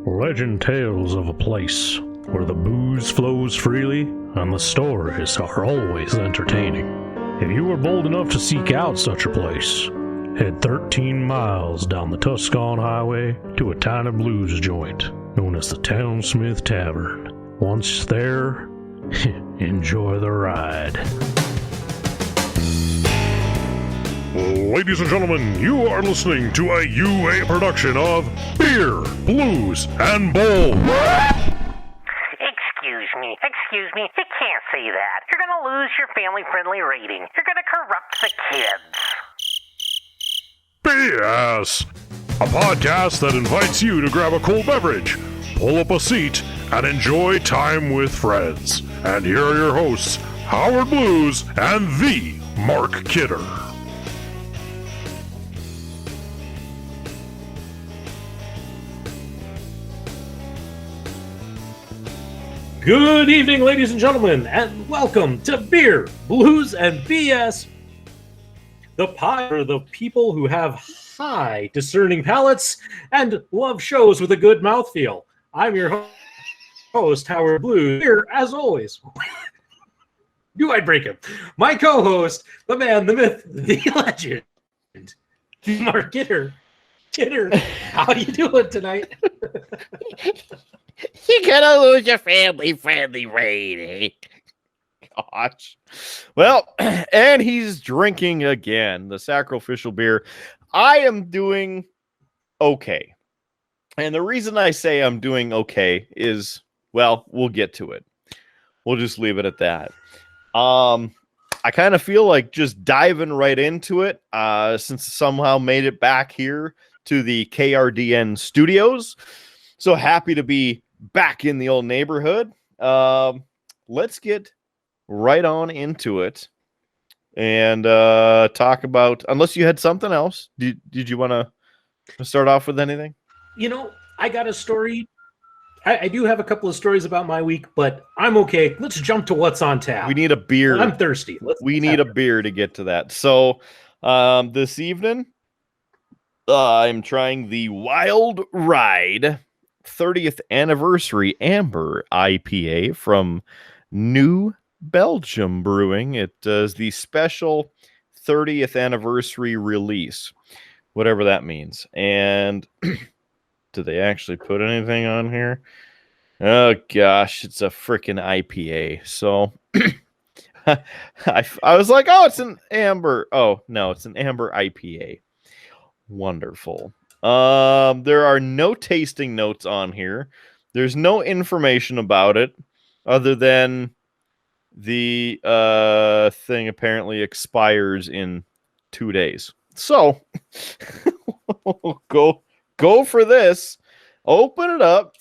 Legend tales of a place where the booze flows freely and the stories are always entertaining. If you are bold enough to seek out such a place, head 13 miles down the Tuscan Highway to a tiny blues joint known as the Townsmith Tavern. Once there, enjoy the ride. Ladies and gentlemen, you are listening to a UA production of Beer, Blues, and Bowl. Excuse me, you can't say that. You're gonna lose your family-friendly rating. You're gonna corrupt the kids. BS! A podcast that invites you to grab a cold beverage, pull up a seat, and enjoy time with friends. And here are your hosts, Howard Blues and the Mark Kidder. Good evening, ladies and gentlemen, and welcome to Beer, Blues, and BS, the pod for the people who have high discerning palates and love shows with a good mouthfeel. I'm your host, Howard Blues, here, as always. Do I break him? My co-host, the man, the myth, the legend, Mark Kidder. Kidder, how you doing tonight? You're gonna lose your family-friendly rating. Gosh. Well, and he's drinking again, the sacrificial beer. I am doing okay. And the reason I say I'm doing okay is, well, we'll get to it. We'll just leave it at that. I kind of feel like just diving right into it, since somehow made it back here to the KRDN studios. So happy to be back in the old neighborhood. Let's get right on into it and talk about, unless you had something else. Did you want to start off with anything? You know, I got a story. I do have a couple of stories about my week, but I'm okay. Let's jump to what's on tap. We need a beer. I'm thirsty. We need a beer to get to that. So this evening, I'm trying the Wild Ride 30th Anniversary Amber IPA from New Belgium Brewing. It is the special 30th Anniversary release, whatever that means. And did they actually put anything on here? Oh, gosh, it's a freaking IPA. So I was like, oh, it's an amber. Oh, no, it's an amber IPA. Wonderful. There are no tasting notes on here. There's no information about it other than the thing apparently expires in 2 days. So go for this. Open it up.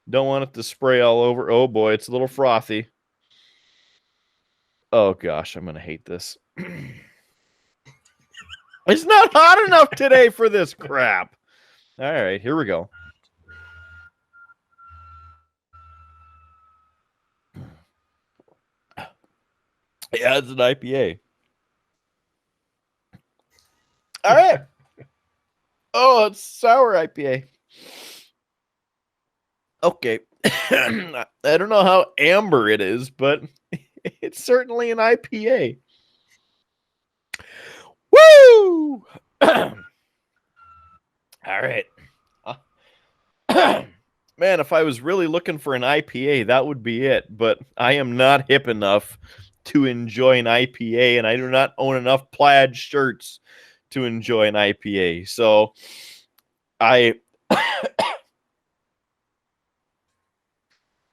Don't want it to spray all over. Oh boy, it's a little frothy. Oh gosh, I'm gonna hate this. It's not hot enough today for this crap. All right, here we go. Yeah, it's an IPA. All right. Oh, it's sour IPA. Okay. I don't know how amber it is, but it's certainly an IPA. Woo! All right. Man, if I was really looking for an IPA, that would be it. But I am not hip enough to enjoy an IPA, and I do not own enough plaid shirts to enjoy an IPA. So I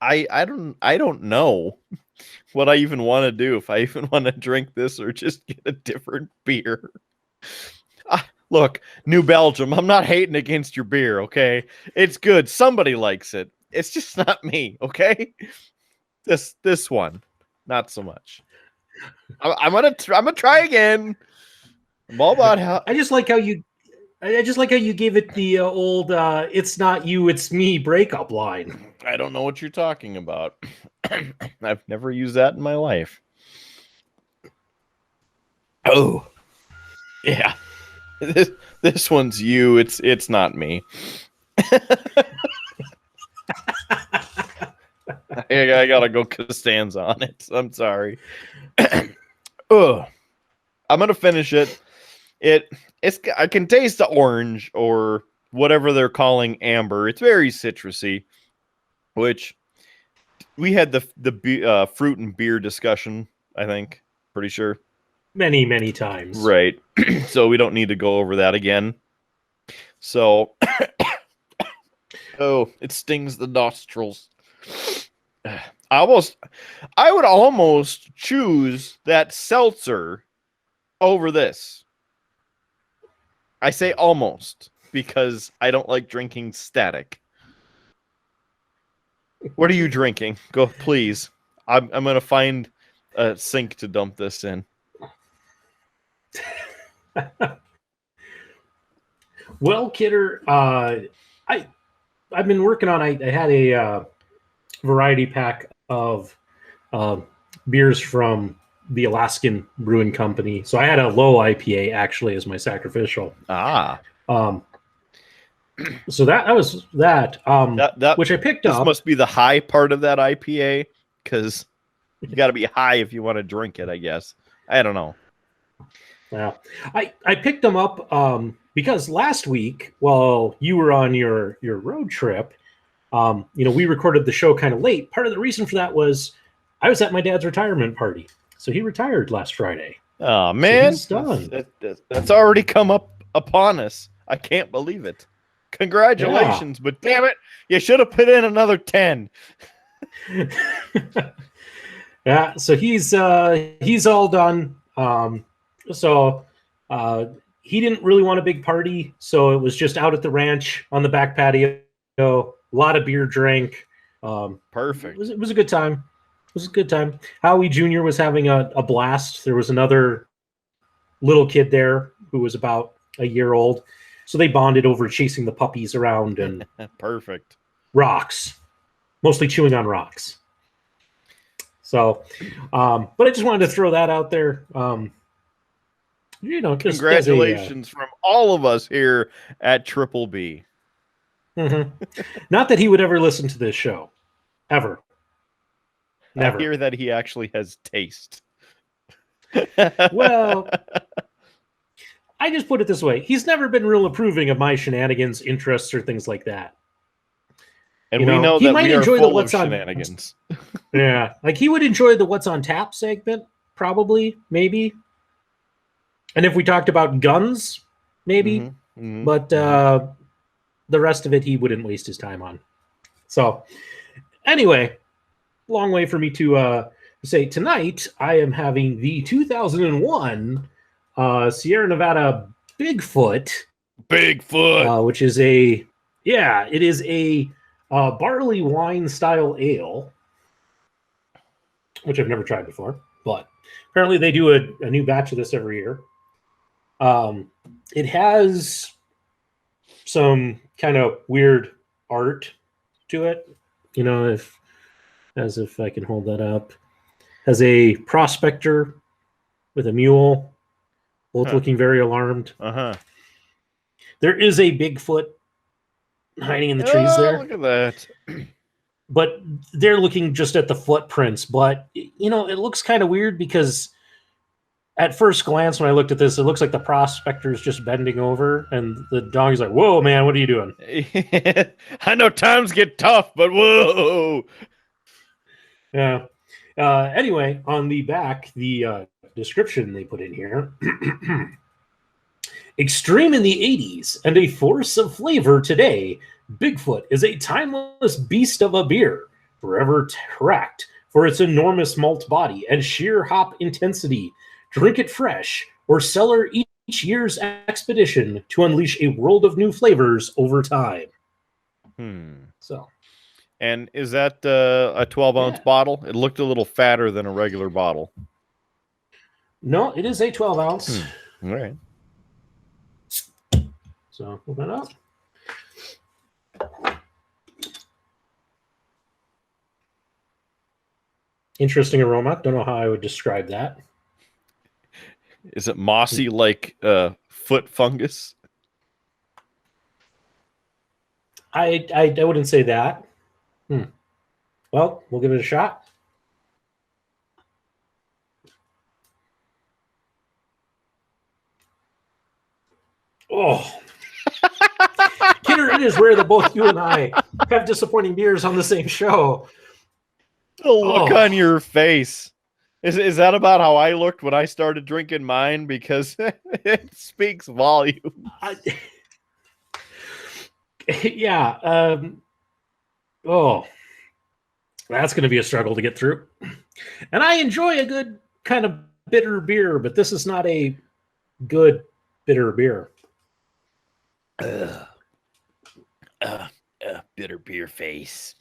don't know what I even want to do, if I even want to drink this or just get a different beer. Look, New Belgium, I'm not hating against your beer, okay? It's good. Somebody likes it. It's just not me, okay? This one, not so much. I'm gonna try again. I'm all about how I just like how you gave it the old "it's not you, it's me" breakup line. I don't know what you're talking about. I've never used that in my life. Oh, yeah. This one's you. It's not me. I gotta go Costanza on it. I'm sorry. Ugh. I'm gonna finish it. I can taste the orange or whatever they're calling amber. It's very citrusy, which we had the fruit and beer discussion, I think. Pretty sure. Many times. Right. So we don't need to go over that again. So oh, it stings the nostrils. I would almost choose that seltzer over this. I say almost because I don't like drinking static. What are you drinking? Go, please. I'm gonna find a sink to dump this in. Well, Kidder, I've been working on. I had a variety pack of beers from the Alaskan Brewing Company. So I had a low IPA actually as my sacrificial. So that was that. Which I picked up. This must be the high part of that IPA because you got to be high if you want to drink it. I guess. I don't know. Yeah, I picked them up because last week while you were on your road trip, we recorded the show kind of late. Part of the reason for that was I was at my dad's retirement party, so he retired last Friday. Oh man, so he's done. That's already come up upon us. I can't believe it. Congratulations, but damn it, you should have put in another 10. Yeah, so he's all done. So he didn't really want a big party, so it was just out at the ranch on the back patio. A lot of beer drank. Perfect. It was a good time. It was a good time. Howie Jr. was having a blast. There was another little kid there who was about a year old. So they bonded over chasing the puppies around and perfect rocks, mostly chewing on rocks. So, but I just wanted to throw that out there. Congratulations from all of us here at Triple B. Mm-hmm. Not that he would ever listen to this show, ever. Never. I hear that he actually has taste. Well, I just put it this way: he's never been real approving of my shenanigans, interests, or things like that. And we know he that might we are enjoy full the what's of on shenanigans. Yeah, like he would enjoy the "What's on Tap" segment, probably, maybe. And if we talked about guns, maybe. Mm-hmm, mm-hmm, but the rest of it, he wouldn't waste his time on. So, anyway, long way for me to say tonight. I am having the 2001 Sierra Nevada Bigfoot, which is it is a barley wine style ale, which I've never tried before, but apparently they do a new batch of this every year. It has some kind of weird art to it, if I can hold that up. Has a prospector with a mule, both looking very alarmed. There is a Bigfoot hiding in the trees there. Look at that. But they're looking just at the footprints. But, it looks kind of weird because at first glance, when I looked at this, it looks like the prospector is just bending over, and the dog's like, "Whoa, man, what are you doing?" I know times get tough, but whoa. Yeah. Anyway, on the back, the description they put in here: extreme in the 80s and a force of flavor today, Bigfoot is a timeless beast of a beer, forever tracked for its enormous malt body and sheer hop intensity. Drink it fresh or cellar each year's expedition to unleash a world of new flavors over time. So, and is that a 12-ounce bottle? It looked a little fatter than a regular bottle. No, it is a 12-ounce. All right. So, open it up. Interesting aroma. Don't know how I would describe that. Is it mossy like foot fungus? I wouldn't say that. Well, we'll give it a shot. Oh, Kidder, it is rare that both you and I have disappointing beers on the same show. The look on your face. Is that about how I looked when I started drinking mine? Because it speaks volumes. Yeah. Oh, that's going to be a struggle to get through. And I enjoy a good kind of bitter beer, but this is not a good bitter beer. Bitter beer face.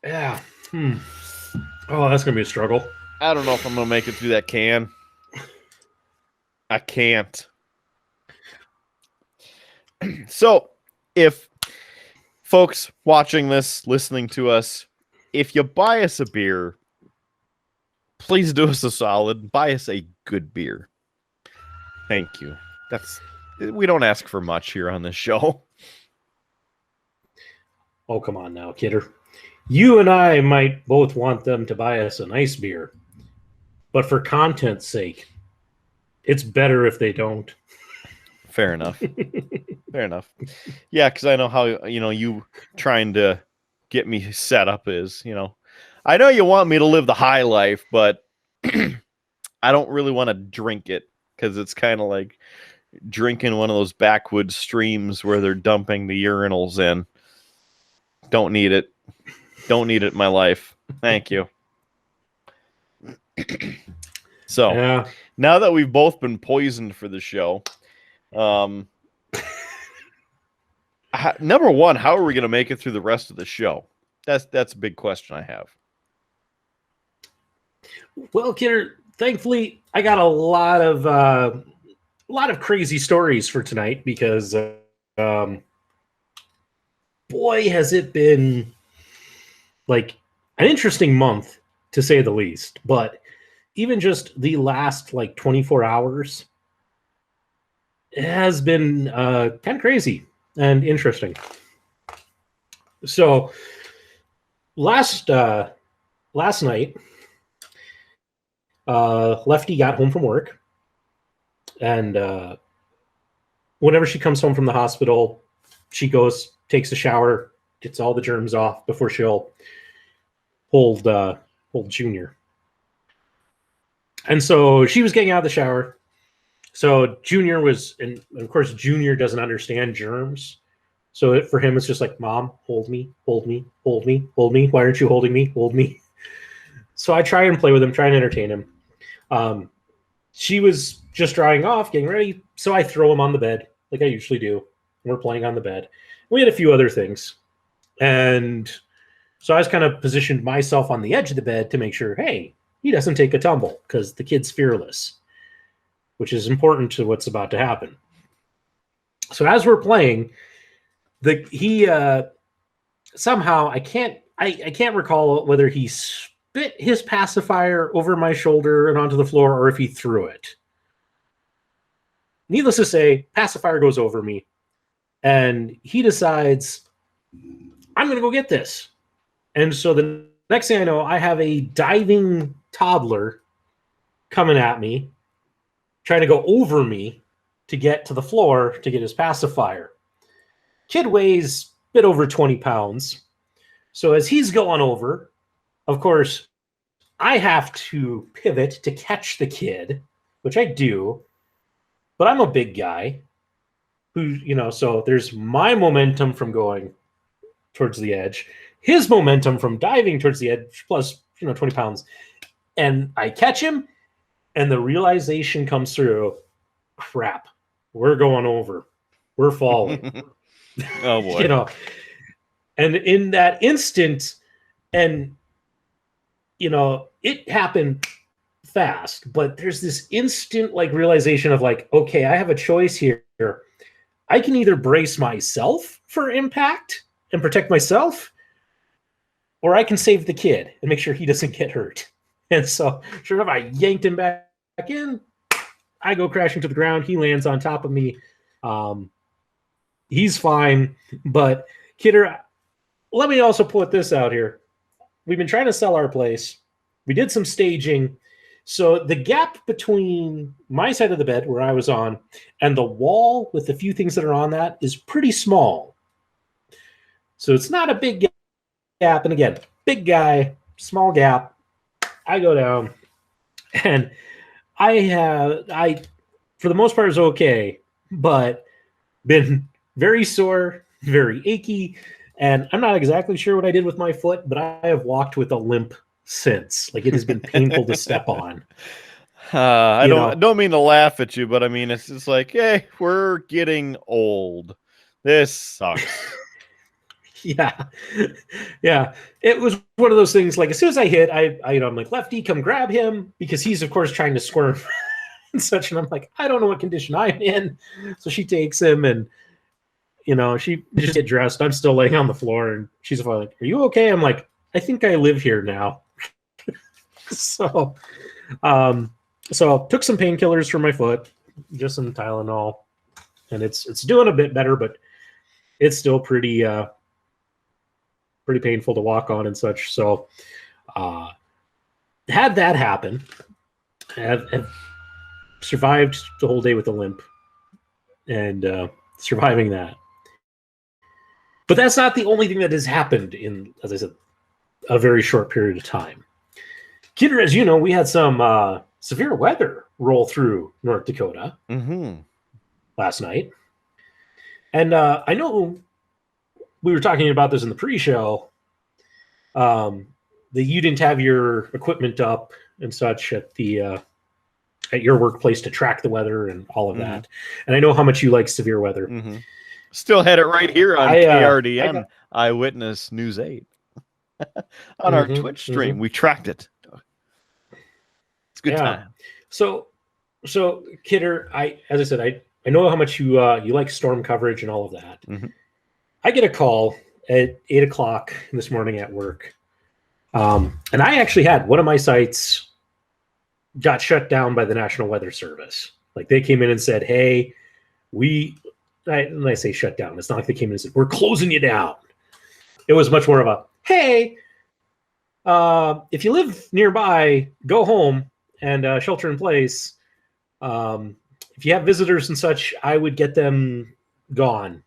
Yeah. Oh, that's going to be a struggle. I don't know if I'm going to make it through that can. I can't. So, if folks watching this, listening to us, if you buy us a beer, please do us a solid. Buy us a good beer. Thank you. We don't ask for much here on this show. Oh, come on now, Kidder. You and I might both want them to buy us a nice beer, but for content's sake, it's better if they don't. Fair enough. Fair enough. Yeah, because I know how, you trying to get me set up is, I know you want me to live the high life, but I don't really want to drink it because it's kind of like drinking one of those backwoods streams where they're dumping the urinals in. Don't need it. Don't need it in my life. Thank you. So, Yeah. Now that we've both been poisoned for the show, number one, how are we going to make it through the rest of the show? That's a big question I have. Well, Kidder, thankfully, I got a lot of crazy stories for tonight because, boy, has it been like an interesting month to say the least. But even just the last 24 hours, it has been kind of crazy and interesting. So last night, Lefty got home from work, and whenever she comes home from the hospital, she goes, takes a shower, gets all the germs off before she'll hold Junior. And so she was getting out of the shower. So Junior was, and of course Junior doesn't understand germs. So for him, it's just like, Mom, hold me, hold me, hold me, hold me. Why aren't you holding me? Hold me. So I try and play with him, try and entertain him. She was just drying off, getting ready. So I throw him on the bed like I usually do. We're playing on the bed. We had a few other things. And so I was kind of positioned myself on the edge of the bed to make sure, hey, he doesn't take a tumble because the kid's fearless, which is important to what's about to happen. So as we're playing, he somehow I can't recall whether he spit his pacifier over my shoulder and onto the floor or if he threw it. Needless to say, pacifier goes over me, and he decides, I'm going to go get this. And so the next thing I know, I have a diving toddler coming at me, trying to go over me to get to the floor to get his pacifier. Kid weighs a bit over 20 pounds. So as he's going over, of course, I have to pivot to catch the kid, which I do. But I'm a big guy who, so there's my momentum from going towards the edge, his momentum from diving towards the edge, plus, 20 pounds. And I catch him, and the realization comes through, crap, we're going over. We're falling. Oh, boy. And in that instant, and, it happened fast, but there's this instant realization of okay, I have a choice here. I can either brace myself for impact and protect myself, or I can save the kid and make sure he doesn't get hurt. And so sure enough, I yanked him back in. I go crashing to the ground. He lands on top of me. he's fine. But Kidder, let me also put this out here. We've been trying to sell our place. We did some staging. So the gap between my side of the bed where I was on and the wall with the few things that are on that is pretty small. So it's not a big gap. And again, big guy, small gap. I go down and I for the most part is okay, but been very sore, very achy, and I'm not exactly sure what I did with my foot, but I have walked with a limp since. Like, it has been painful to step on. I don't mean to laugh at you, but I mean, it's just like, hey, we're getting old. This sucks. Yeah. It was one of those things. Like, as soon as I hit, I'm like, Lefty, come grab him, because he's of course trying to squirm and such. And I'm like, I don't know what condition I'm in. So she takes him, and she just get dressed. I'm still laying on the floor, and she's like, "Are you okay?" I'm like, "I think I live here now." So took some painkillers for my foot, just some Tylenol, and it's doing a bit better, but it's still pretty painful to walk on and such. So had that happen, have survived the whole day with a limp, and surviving that. But that's not the only thing that has happened in, as I said, a very short period of time. Kidder, as you know, we had some severe weather roll through North Dakota last night. And I know we were talking about this in the pre-show, that you didn't have your equipment up and such at your workplace to track the weather and all of that. And I know how much you like severe weather. Still had it right here on KRDN Eyewitness News 8 on our Twitch stream. We tracked it. It's a good time. So Kidder, as I said, I know how much you like storm coverage and all of that. I get a call at 8:00 this morning at work, and I actually had one of my sites got shut down by the National Weather Service. Like, they came in and said, "Hey, when I say shut down, it's not like they came in and said, 'We're closing you down.'" It was much more of a, "Hey, if you live nearby, go home and shelter in place. If you have visitors and such, I would get them gone."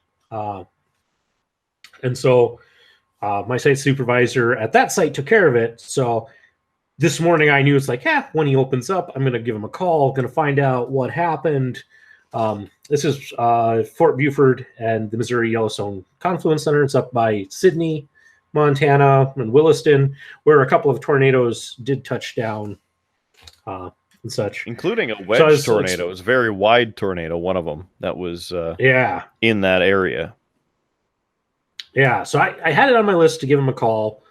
And so my site supervisor at that site took care of it. So this morning I knew, it's like, when he opens up, I'm going to give him a call, going to find out what happened. This is Fort Buford and the Missouri Yellowstone Confluence Center. It's up by Sidney, Montana, and Williston, where a couple of tornadoes did touch down and such. Including a wedge tornado. It was a very wide tornado, one of them, that was in that area. Yeah, so I had it on my list to give him a call.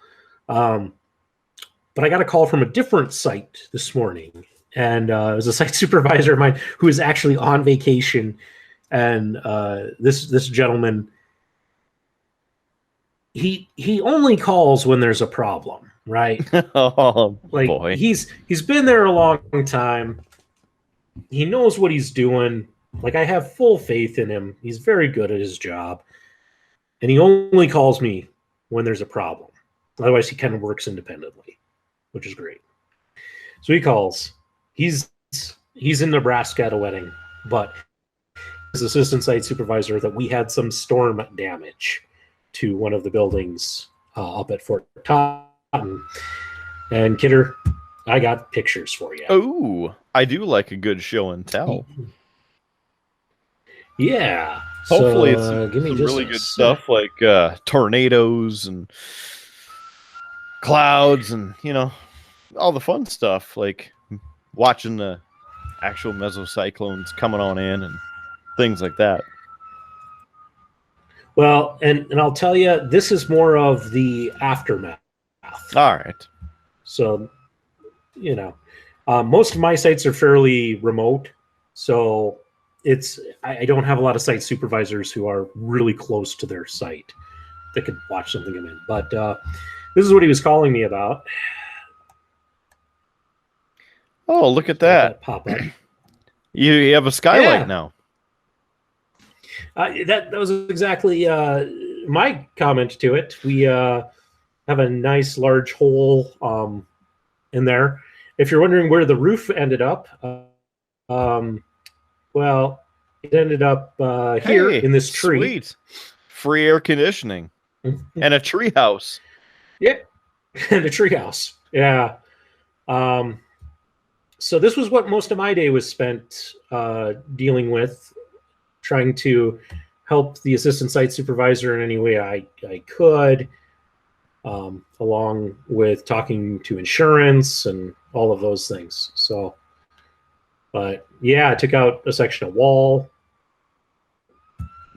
But I got a call from a different site this morning. And it was a site supervisor of mine who is actually on vacation. And this gentleman, he only calls when there's a problem, right? Oh, like, boy. He's been there a long time. He knows what he's doing. Like, I have full faith in him. He's very good at his job. And he only calls me when there's a problem. Otherwise, he kind of works independently, which is great. So he calls. He's in Nebraska at a wedding, but his assistant site supervisor that we had some storm damage to one of the buildings up at Fort Totten. And Kidder, I got pictures for you. Oh, I do like a good show and tell. Yeah. Hopefully it's some really good stuff, like tornadoes and clouds and, all the fun stuff, like watching the actual mesocyclones coming on in and things like that. Well, and I'll tell you, this is more of the aftermath. All right. So, most of my sites are fairly remote. So I don't have a lot of site supervisors who are really close to their site that could watch something come in. But this is what he was calling me about. Oh, look at that. Pop up. You have a skylight now. That was exactly my comment to it. We have a nice large hole in there. If you're wondering where the roof ended up, well, it ended up here in this tree. Sweet. Free air conditioning and a tree house. Yeah, and a tree house. Yeah. So this was what most of my day was spent dealing with, trying to help the assistant site supervisor in any way I could, along with talking to insurance and all of those things. So, but yeah, I took out a section of wall.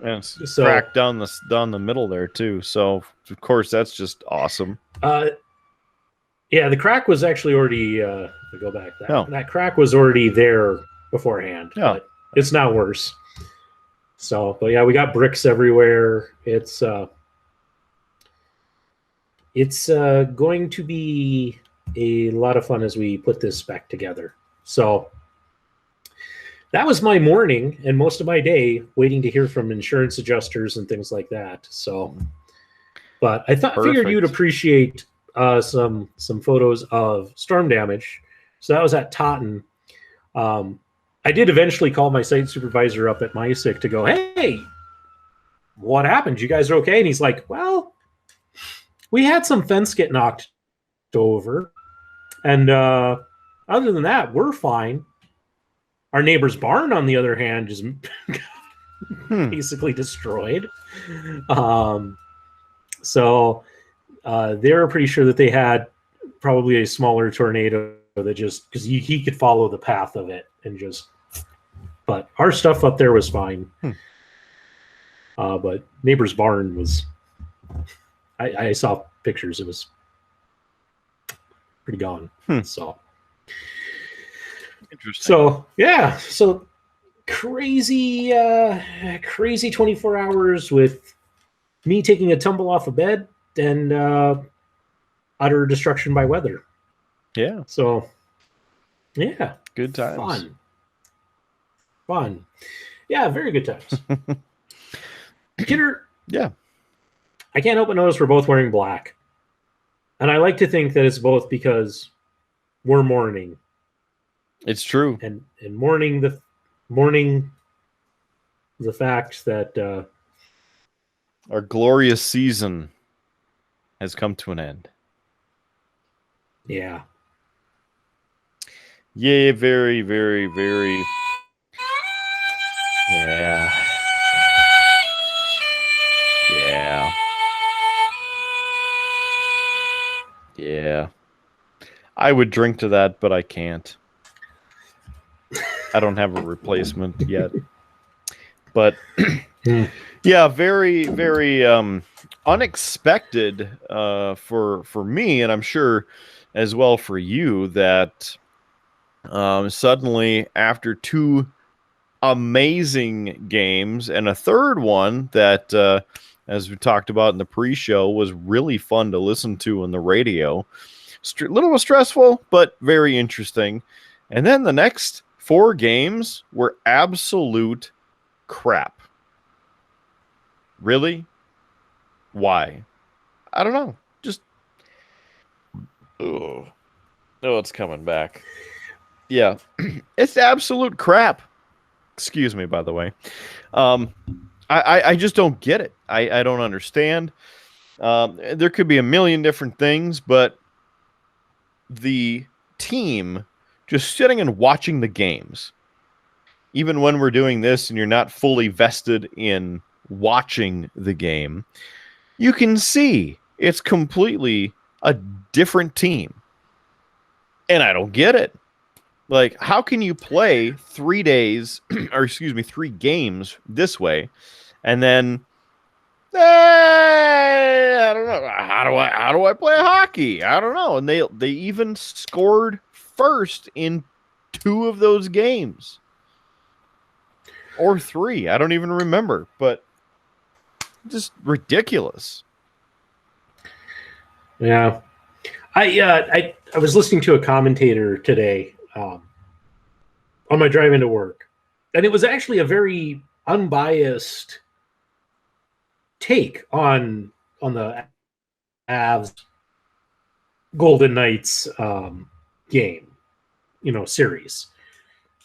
And it's cracked down the middle there too. So of course that's just awesome. Yeah, the crack was actually already. Go back. That crack was already there beforehand. Yeah. But it's now worse. So, but yeah, we got bricks everywhere. It's going to be a lot of fun as we put this back together. So that was my morning and most of my day waiting to hear from insurance adjusters and things like that. So, but I figured you'd appreciate some photos of storm damage. So that was at Totten. I did eventually call my site supervisor up at MySick to go, hey, what happened? You guys are okay? And he's like, well, we had some fence get knocked over. And other than that, we're fine. Our neighbor's barn, on the other hand, is basically destroyed. So they were pretty sure that they had probably a smaller tornado that just, because he could follow the path of it and just, but our stuff up there was fine. But neighbor's barn was, I saw pictures. It was pretty gone. So, interesting. So yeah, so crazy 24 hours with me taking a tumble off of bed and utter destruction by weather. Yeah. So yeah, good times. Fun. Yeah, very good times. Kidder. Yeah. I can't help but notice we're both wearing black. And I like to think that it's both because we're mourning. It's true. And mourning the fact that our glorious season has come to an end. Yeah. Yeah, very, very, very. Yeah. Yeah. Yeah. I would drink to that, but I can't. I don't have a replacement yet. But yeah, very, very unexpected for me, and I'm sure as well for you, that suddenly after two amazing games and a third one that as we talked about in the pre-show was really fun to listen to on the radio, a little stressful but very interesting, and then the next 4 games were absolute crap. Really? Why? I don't know. Just oh, it's coming back. Yeah, it's absolute crap. Excuse me, by the way. I just don't get it. I don't understand. There could be a million different things, but the team just sitting and watching the games, even when we're doing this and you're not fully vested in watching the game, you can see it's completely a different team. And I don't get it. Like, how can you play 3 days, or 3 games this way, and then I don't know, how do I play hockey? I don't know. And they even scored first in 2 of those games, or 3. I don't even remember, but just ridiculous. Yeah, I was listening to a commentator today on my drive into work, and it was actually a very unbiased take on the Avs Golden Knights game, series.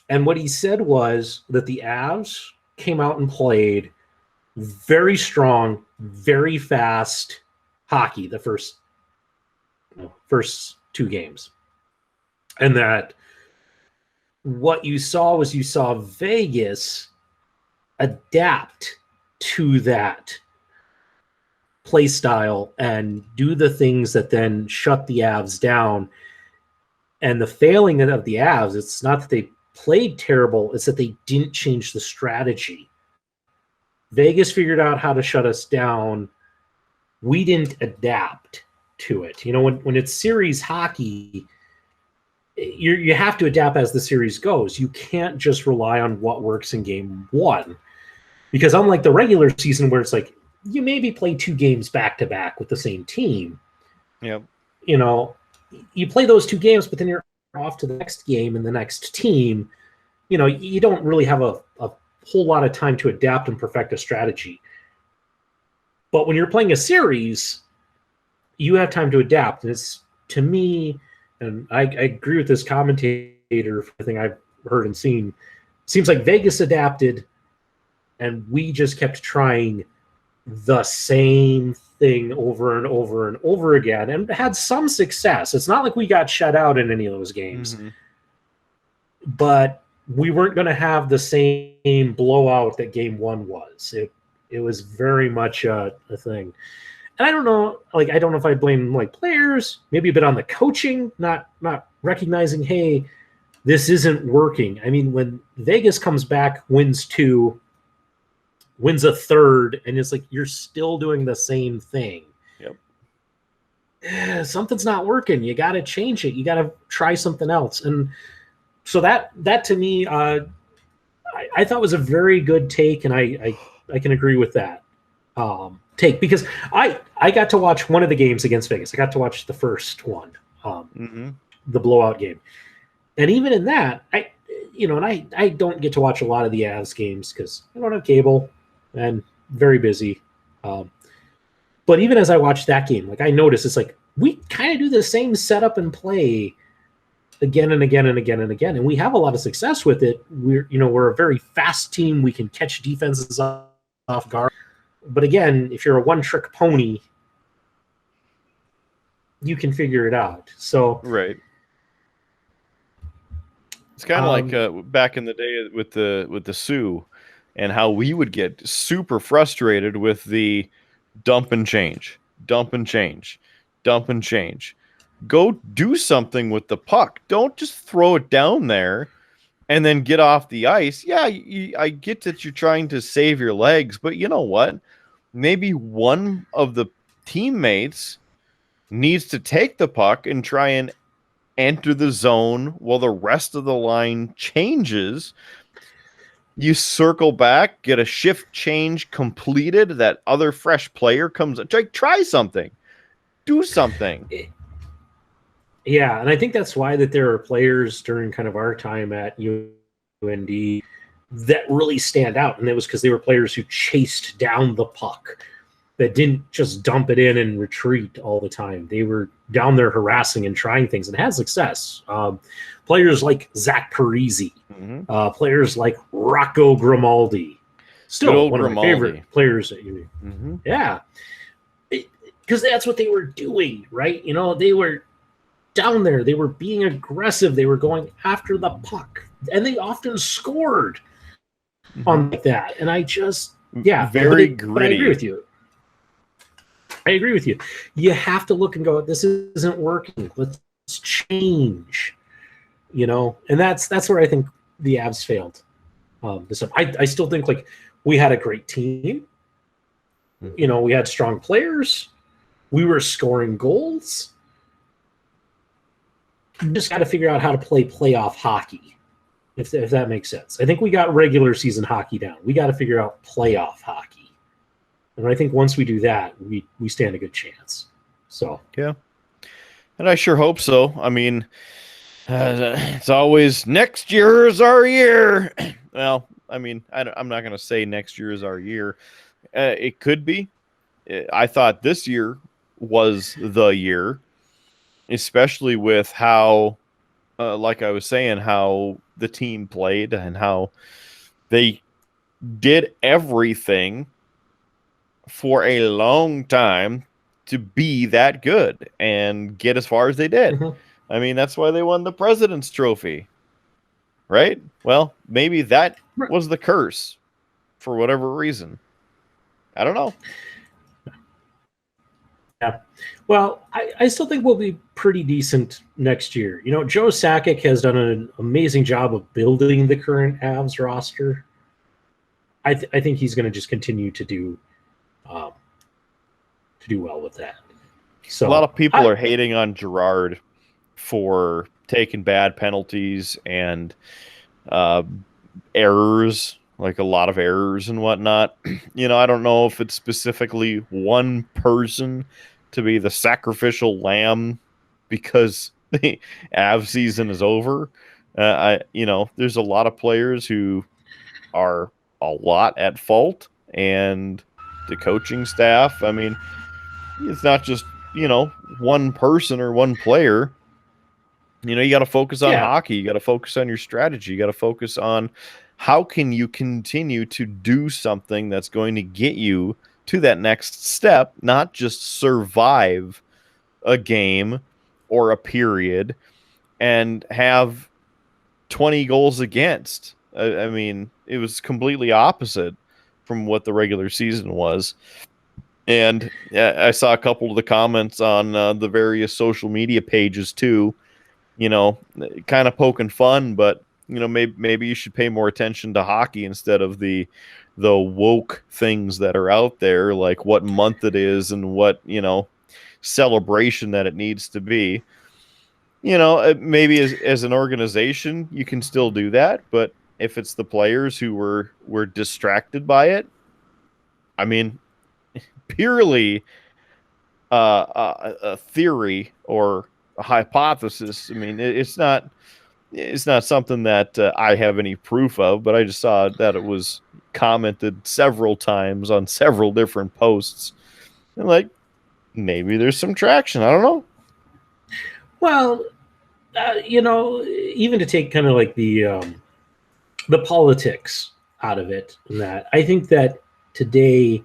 And what he said was that the Avs came out and played very strong, very fast hockey the first two games. And that what you saw Vegas adapt to that play style and do the things that then shut the Avs down. And the failing of the Avs, it's not that they played terrible, it's that they didn't change the strategy. Vegas figured out how to shut us down. We didn't adapt to it. When it's series hockey, you have to adapt as the series goes. You can't just rely on what works in game one. Because unlike the regular season where it's like, you maybe play 2 games back-to-back with the same team. Yep. You play those 2 games, but then you're off to the next game and the next team. You don't really have a whole lot of time to adapt and perfect a strategy. But when you're playing a series, you have time to adapt. And it's, to me, and I agree with this commentator for everything I've heard and seen, seems like Vegas adapted and we just kept trying the same thing over and over and over again and had some success. It's not like we got shut out in any of those games. Mm-hmm. But we weren't going to have the same blowout that game one was. It was very much a thing. And I don't know if I blame players, maybe a bit on the coaching, not recognizing, hey, this isn't working. I mean, when Vegas comes back, wins 2, wins a third, and it's like you're still doing the same thing. Yep. Something's not working. You got to change it. You got to try something else. And so that to me, I thought was a very good take, and I can agree with that take, because I got to watch one of the games against Vegas. I got to watch the first one, the blowout game, and even in that, I don't get to watch a lot of the Avs games because I don't have cable and very busy. But even as I watched that game, I noticed it's like we kind of do the same setup and play again and again and again and again, and we have a lot of success with it. We're a very fast team. We can catch defenses off guard. But again, if you're a one-trick pony, you can figure it out. So right. It's kind of like back in the day with the Sioux, and how we would get super frustrated with the dump and change. Go do something with the puck. Don't just throw it down there and then get off the ice. Yeah, I get that you're trying to save your legs, but you know what? Maybe one of the teammates needs to take the puck and try and enter the zone while the rest of the line changes. You circle back, get a shift change completed. That other fresh player comes. Try something. Do something. Yeah, and I think that's why that there are players during kind of our time at UND that really stand out, and it was because they were players who chased down the puck, that didn't just dump it in and retreat all the time. They were down there harassing and trying things and had success. Players like Zach Parise, players like Rocco Grimaldi, still one of my favorite players at UND. Mm-hmm. Yeah, because that's what they were doing, right? They were down there. They were being aggressive. They were going after the puck, and they often scored on that. And I just, very gritty. But I agree with you. You have to look and go, this isn't working. Let's change. And that's where I think the Avs failed. I still think we had a great team. We had strong players. We were scoring goals. You just got to figure out how to play playoff hockey, if that makes sense. I think we got regular season hockey down. We got to figure out playoff hockey. And I think once we do that, we stand a good chance. So yeah. And I sure hope so. I mean, it's always next year's our year. Well, I mean, I'm not going to say next year is our year. It could be. I thought this year was the year, especially with how, like I was saying, how the team played and how they did everything for a long time to be that good and get as far as they did. Mhm. I mean, that's why they won the President's Trophy, right? Well, maybe that Right. was the curse for whatever reason. I don't know. Yeah. Well, I still think we'll be pretty decent next year. You know, Joe Sakic has done an amazing job of building the current Avs roster. I think he's going to just continue um, to do well with that. So A lot of people are hating on Gerard for taking bad penalties and errors, like a lot of errors and whatnot. You know, I don't know if it's specifically one person to be the sacrificial lamb because the Av season is over. There's a lot of players who are a lot at fault, and the coaching staff. I mean, it's not just one person or one player. You got to focus on Yeah. hockey. You got to focus on your strategy. You got to focus on how can you continue to do something that's going to get you to that next step, not just survive a game or a period and have 20 goals against. I mean, it was completely opposite from what the regular season was. And I saw a couple of the comments on the various social media pages too, kind of poking fun, but maybe you should pay more attention to hockey instead of the woke things that are out there, like what month it is and what celebration that it needs to be. Maybe as an organization you can still do that, but if it's the players who were distracted by it, I mean, purely a theory or a hypothesis. I mean, it's not something that I have any proof of, but I just saw that it was commented several times on several different posts. And like, maybe there's some traction. I don't know. Well, even to take kind of like the politics out of it, and that I think that today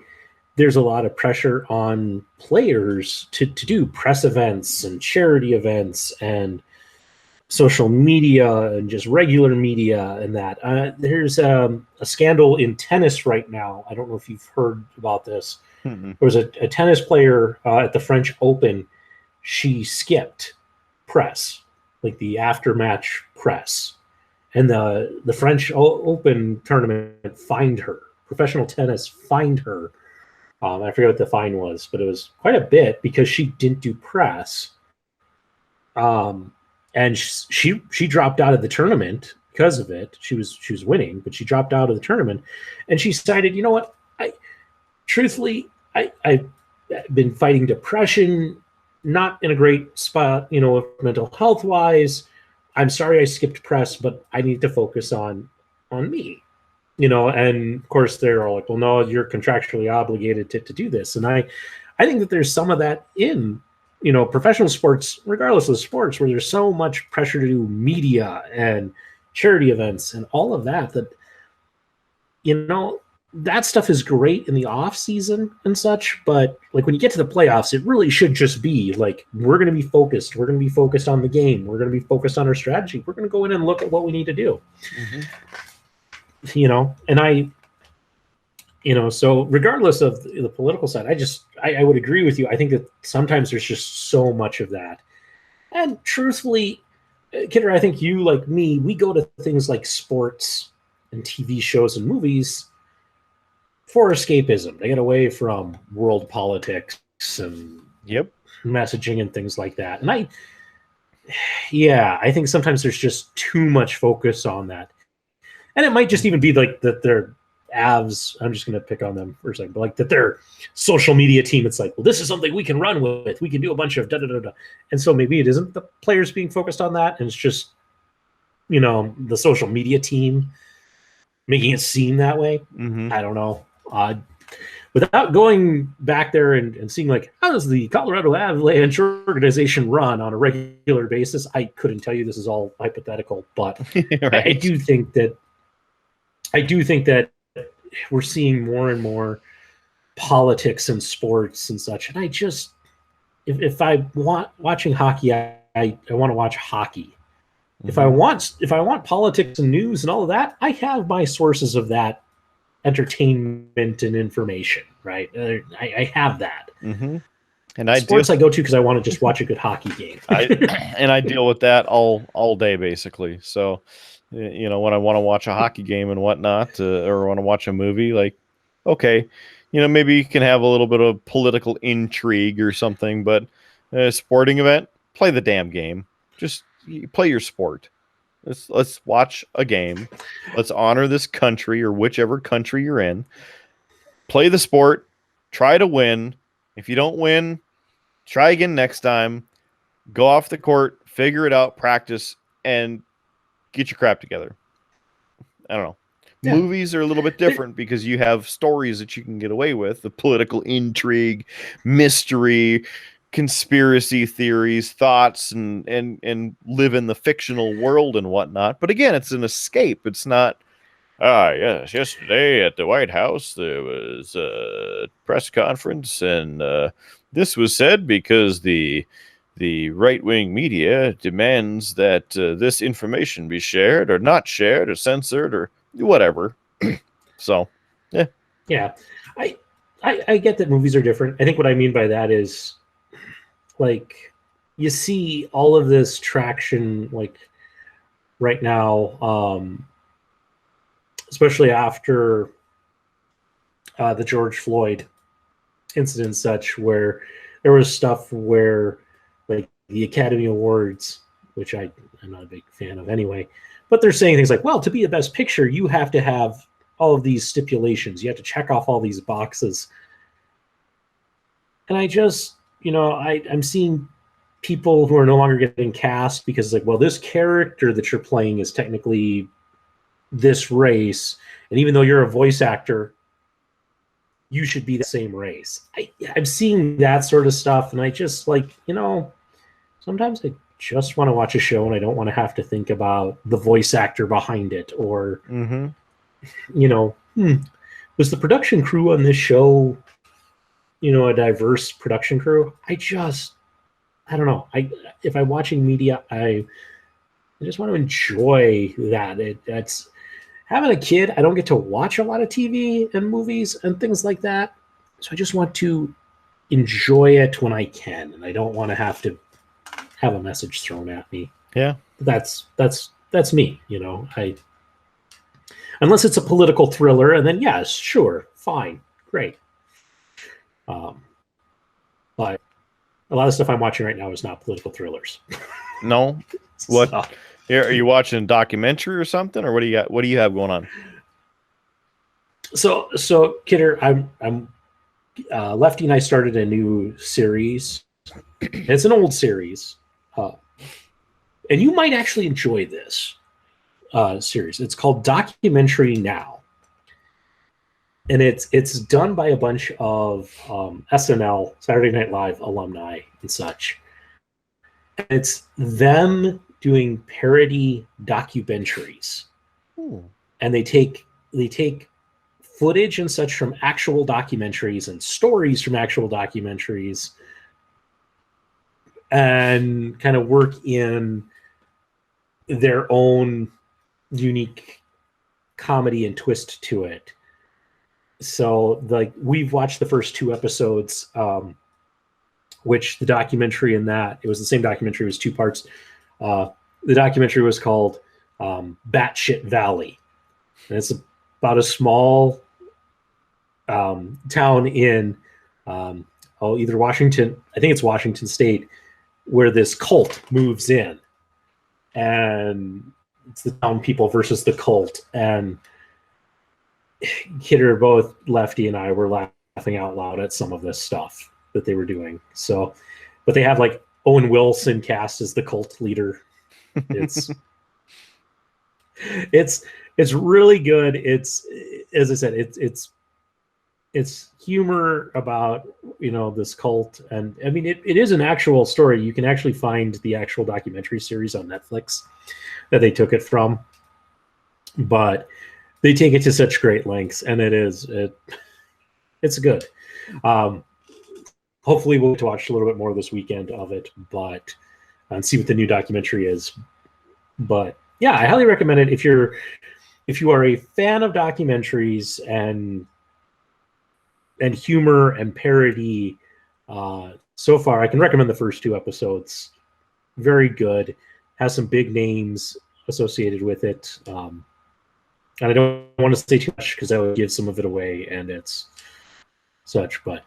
there's a lot of pressure on players to do press events and charity events and social media and just regular media and that. There's a scandal in tennis right now. I don't know if you've heard about this. Mm-hmm. There was a tennis player at the French Open. She skipped press, like the after-match press. And the French Open tournament fined her. Professional tennis fined her. I forget what the fine was, but it was quite a bit because she didn't do press. And she dropped out of the tournament because of it. She was winning, but she dropped out of the tournament, and she decided, you know what? I've been fighting depression, not in a great spot, mental health wise. I'm sorry I skipped press, but I need to focus on me. And of course they're all like, well, no, you're contractually obligated to do this. And I think that there's some of that in, professional sports, regardless of the sports, where there's so much pressure to do media and charity events and all of that, that stuff is great in the off season and such. But like when you get to the playoffs, it really should just be like, we're going to be focused. We're going to be focused on the game. We're going to be focused on our strategy. We're going to go in and look at what we need to do. Mm-hmm. So regardless of the political side, I would agree with you. I think that sometimes there's just so much of that. And truthfully, Kidder, I think you, like me, we go to things like sports and TV shows and movies for escapism. They get away from world politics and messaging and things like that. And I think sometimes there's just too much focus on that. And it might just even be like that they're Avs, I'm just going to pick on them for a second, but like that their social media team, it's like, well, this is something we can run with. We can do a bunch of da-da-da-da. And so maybe it isn't the players being focused on that, and it's just, the social media team making it seem that way. Mm-hmm. I don't know. Without going back there and seeing like how does the Colorado Avalanche organization run on a regular basis, I couldn't tell you. This is all hypothetical, but Right. I do think that we're seeing more and more politics and sports and such. And I just, if I want watching hockey, I want to watch hockey. If I want politics and news and all of that, I have my sources of that entertainment and information, right? I have that. Mm-hmm. And I go to because I want to just watch a good hockey game. I deal with that all day basically. So, when I want to watch a hockey game and whatnot, or want to watch a movie, like, okay, maybe you can have a little bit of political intrigue or something, but a sporting event, play the damn game. Just play your sport. Let's watch a game. Let's honor this country or whichever country you're in. Play the sport. Try to win. If you don't win, try again next time. Go off the court, figure it out, practice, and get your crap together. I don't know. Yeah. Movies are a little bit different because you have stories that you can get away with, the political intrigue, mystery, conspiracy theories, thoughts, and live in the fictional world and whatnot. But again, it's an escape. It's not, yes, yesterday at the White House there was a press conference, and this was said because the right-wing media demands that this information be shared or not shared or censored or whatever. So, yeah. Yeah. I get that movies are different. I think what I mean by that is, like, you see all of this traction, like, right now, especially after the George Floyd incident and such, where there was stuff where, like, the Academy Awards, which I'm not a big fan of anyway, but they're saying things like, well, to be a best picture, you have to have all of these stipulations. You have to check off all these boxes. And I just, I'm seeing people who are no longer getting cast because it's like, well, this character that you're playing is technically this race. And even though you're a voice actor, you should be the same race. I'm seeing that sort of stuff. And I just, like, sometimes I just want to watch a show and I don't want to have to think about the voice actor behind it or, was the production crew on this show, a diverse production crew? I don't know. If I'm watching media, I just want to enjoy that. That's having a kid. I don't get to watch a lot of TV and movies and things like that. So I just want to enjoy it when I can. And I don't want to have to have a message thrown at me. Yeah. That's me, unless it's a political thriller, and then yes, sure, fine, great. But a lot of stuff I'm watching right now is not political thrillers. No? What? So, are you watching a documentary or something, or what do you got? What do you have going on? So Kidder, I'm Lefty and I started a new series. It's an old series, and you might actually enjoy this series. It's called Documentary Now. And it's done by a bunch of SNL, Saturday Night Live alumni and such. And it's them doing parody documentaries. And they take footage and such from actual documentaries and stories from actual documentaries and kind of work in their own unique comedy and twist to it. So, like, we've watched the first 2 episodes, which the documentary in that, it was the same documentary, it was 2 parts. The documentary was called Batshit Valley. And it's about a small town in either Washington, I think it's Washington State, where this cult moves in. And it's the town people versus the cult. And Kidder, both Lefty and I were laughing out loud at some of this stuff that they were doing. So, but they have like Owen Wilson cast as the cult leader. It's It's really good. It's, as I said, it's humor about, this cult, and I mean, it is an actual story. You can actually find the actual documentary series on Netflix that they took it from, but they take it to such great lengths, and it's good. Hopefully we'll get to watch a little bit more this weekend of it, but and see what the new documentary is. But yeah, I highly recommend it if you are a fan of documentaries and humor and parody. So far, I can recommend the first 2 episodes. Very good. Has some big names associated with it. And I don't want to say too much because I would give some of it away, and it's such. But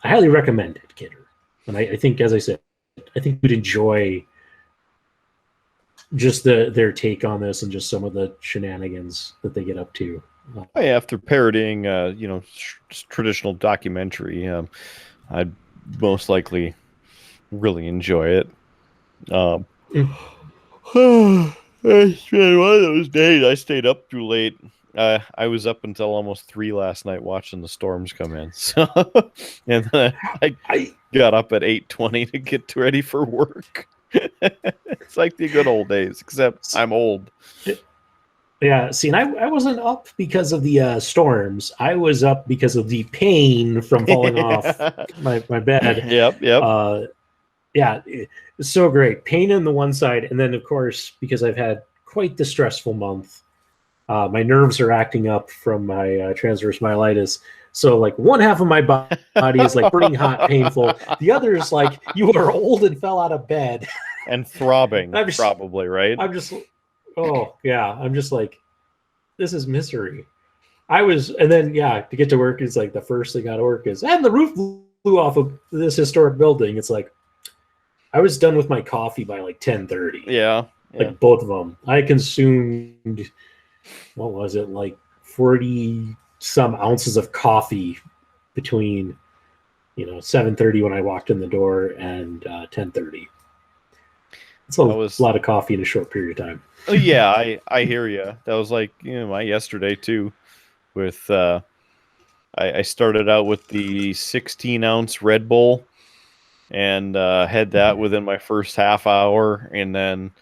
I highly recommend it, Kidder. And I think, as I said, I think you'd enjoy just their take on this and just some of the shenanigans that they get up to. After parodying, traditional documentary, I'd most likely really enjoy it. It's been one of those days. I stayed up too late. I was up until almost 3 last night watching the storms come in. So, and then I got up at 8:20 to get ready for work. It's like the good old days, except I'm old. Yeah, see, and I wasn't up because of the storms. I was up because of the pain from falling off my bed. Yep. Yeah, it's so great. Pain on the one side, and then, of course, because I've had quite the stressful month, my nerves are acting up from my transverse myelitis. So, like, one half of my body is, like, burning hot, painful. The other is, like, you are old and fell out of bed. And throbbing, probably, right? I'm just... Oh, yeah. I'm just like, this is misery. And then, to get to work is like the first thing out of work is, and the roof blew off of this historic building. It's like, I was done with my coffee by like 10:30. Yeah. Like both of them. I consumed, what was it, like 40 some ounces of coffee between, 7:30 when I walked in the door and 10:30. It's a lot of coffee in a short period of time. Oh, yeah, I hear you. That was like my yesterday too. With I started out with the 16-ounce Red Bull, and had that within my first half hour, and then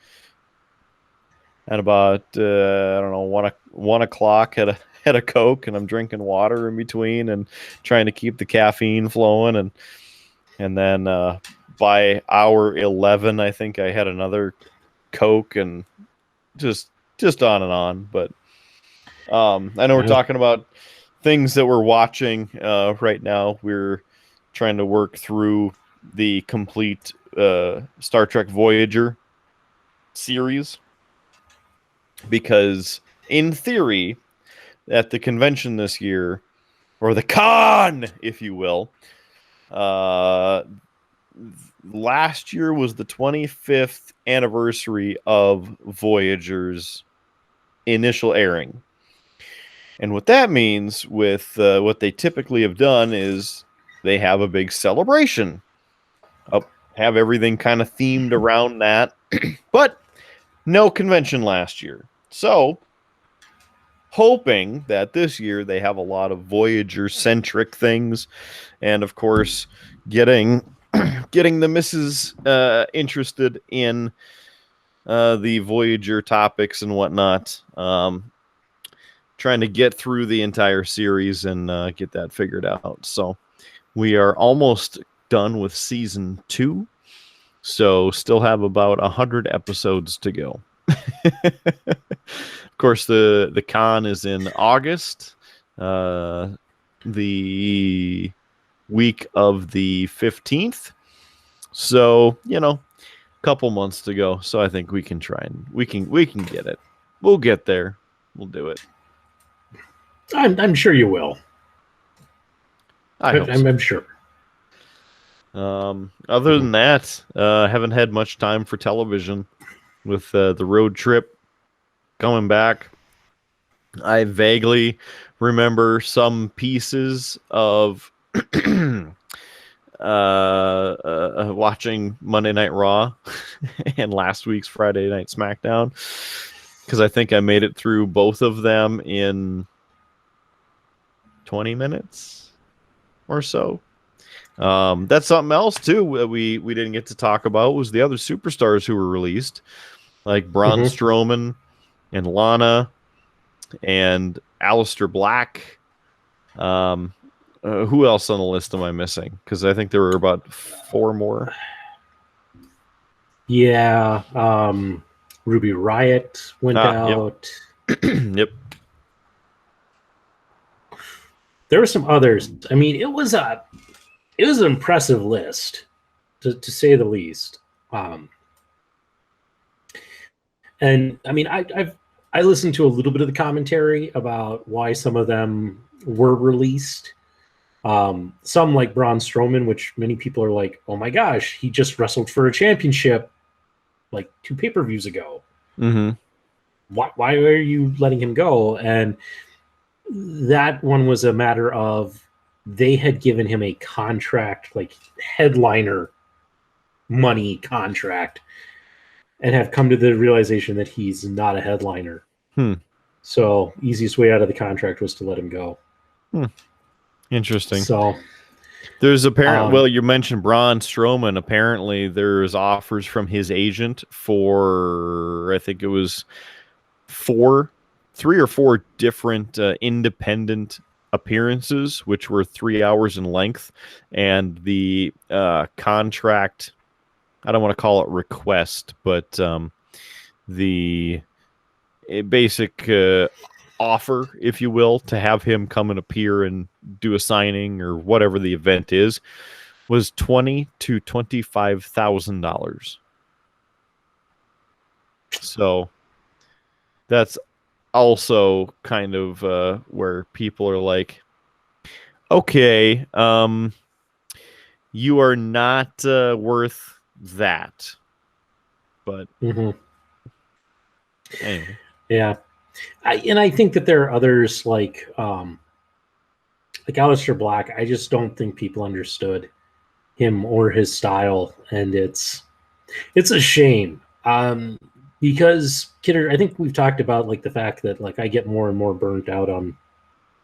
at about I don't know 1 o'clock had a Coke, and I'm drinking water in between and trying to keep the caffeine flowing, and then by hour 11, I think I had another Coke, and just on and on. But I know we're talking about things that we're watching right now. We're trying to work through the complete Star Trek Voyager series, because in theory, at the convention this year, or the con, if you will, last year was the 25th anniversary of Voyager's initial airing. And what that means with what they typically have done is they have a big celebration. Have everything kind of themed around that. But no convention last year. So, hoping that this year they have a lot of Voyager-centric things. And, of course, getting the missus interested in the Voyager topics and whatnot. Trying to get through the entire series and get that figured out. So we are almost done with season 2. So still have about 100 episodes to go. Of course, the con is in August. The week of the 15th. So, a couple months to go. So I think we can try and we can get it. We'll get there. We'll do it. I'm sure you will. I'm sure. Other than that, haven't had much time for television with the road trip coming back. I vaguely remember some pieces of watching Monday Night Raw and last week's Friday Night SmackDown. because I think I made it through both of them in 20 minutes or so. That's something else too that we didn't get to talk about was the other superstars who were released, like Braun Strowman and Lana and Aleister Black. Who else on the list am I missing? Because I think there were about 4 more. Yeah, Ruby Riott went out. Yep. Yep. There were some others. I mean, it was an impressive list, to say the least. And I mean, I listened to a little bit of the commentary about why some of them were released. Some like Braun Strowman, which many people are like, oh my gosh, he just wrestled for a championship like 2 pay-per-views ago. Mm-hmm. Why are you letting him go? And that one was a matter of they had given him a contract, like headliner money contract, and have come to the realization that he's not a headliner. So easiest way out of the contract was to let him go. Interesting. So there's apparently, well, you mentioned Braun Strowman. Apparently there's offers from his agent for, I think it was 3 or 4 different independent appearances, which were 3 hours in length. And the contract, I don't want to call it request, but the basic offer, if you will, to have him come and appear and do a signing or whatever the event is, was $20,000 to $25,000. So that's also kind of where people are like, okay, you are not worth that. But anyway. Yeah. I think that there are others like Aleister Black. I just don't think people understood him or his style, and it's a shame. Because Kidder, I think we've talked about like the fact that like I get more and more burnt out on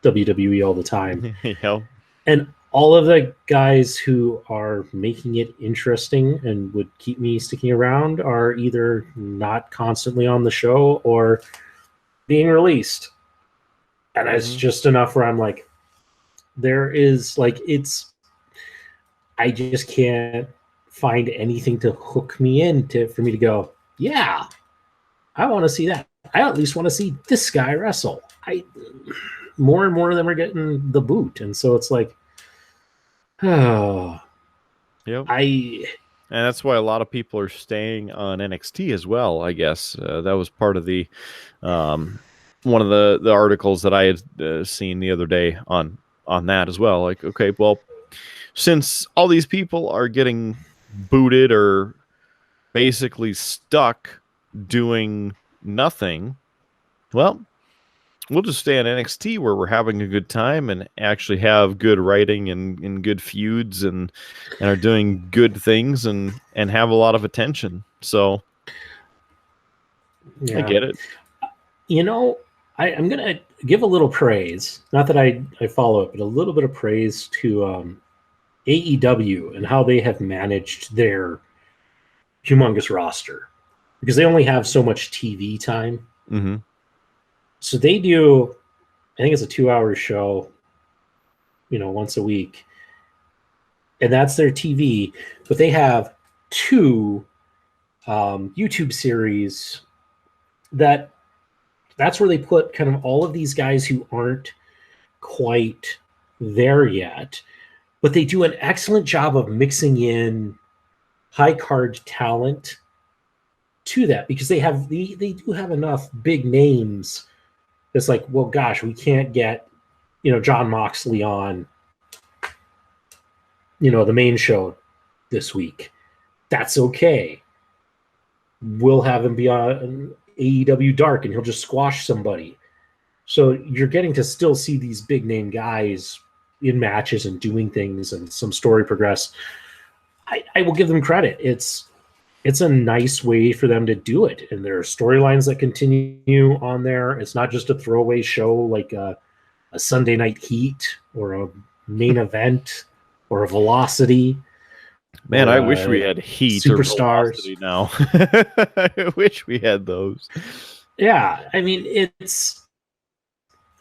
WWE all the time. Yeah. And all of the guys who are making it interesting and would keep me sticking around are either not constantly on the show or being released. And it's just enough where I'm like, there is like, I just can't find anything to hook me in for me to go, yeah, I want to see that. I at least want to see this guy wrestle. More and more of them are getting the boot. And so it's like, oh, yep. And that's why a lot of people are staying on NXT as well, I guess. That was part of the one of the articles that I had seen the other day on that as well. Like, okay, well, since all these people are getting booted or basically stuck doing nothing, well, we'll just stay on NXT where we're having a good time and actually have good writing and good feuds and are doing good things and have a lot of attention. So yeah. I get it. You know, I'm going to give a little praise, not that I follow it, but a little bit of praise to AEW and how they have managed their humongous roster, because they only have so much TV time. Mm-hmm. So they do, I think it's a 2-hour show, once a week. And that's their TV. But they have 2 YouTube series that's where they put kind of all of these guys who aren't quite there yet. But they do an excellent job of mixing in high card talent to that, because they do have enough big names. It's like, well, gosh, we can't get, John Moxley on, the main show this week. That's okay. We'll have him be on AEW Dark and he'll just squash somebody. So you're getting to still see these big name guys in matches and doing things and some story progress. I will give them credit. it's a nice way for them to do it. And there are storylines that continue on there. It's not just a throwaway show like a Sunday Night Heat or a main event or a Velocity. Man, or, I wish we had Heat or Superstars. Velocity now. I wish we had those. Yeah, I mean,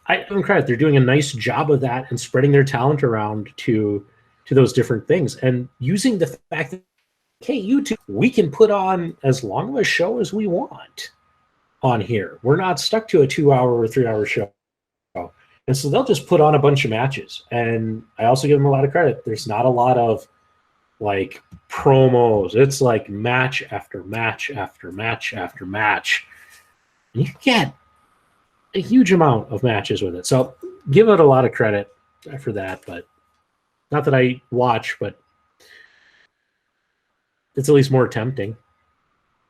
I give them credit. They're doing a nice job of that and spreading their talent around to those different things and using the fact that, hey, YouTube, we can put on as long of a show as we want on here. We're not stuck to a 2-hour or 3-hour show. And so they'll just put on a bunch of matches. And I also give them a lot of credit. There's not a lot of like promos. It's like match after match after match after match. And you get a huge amount of matches with it. So give it a lot of credit for that. But not that I watch, but it's at least more tempting,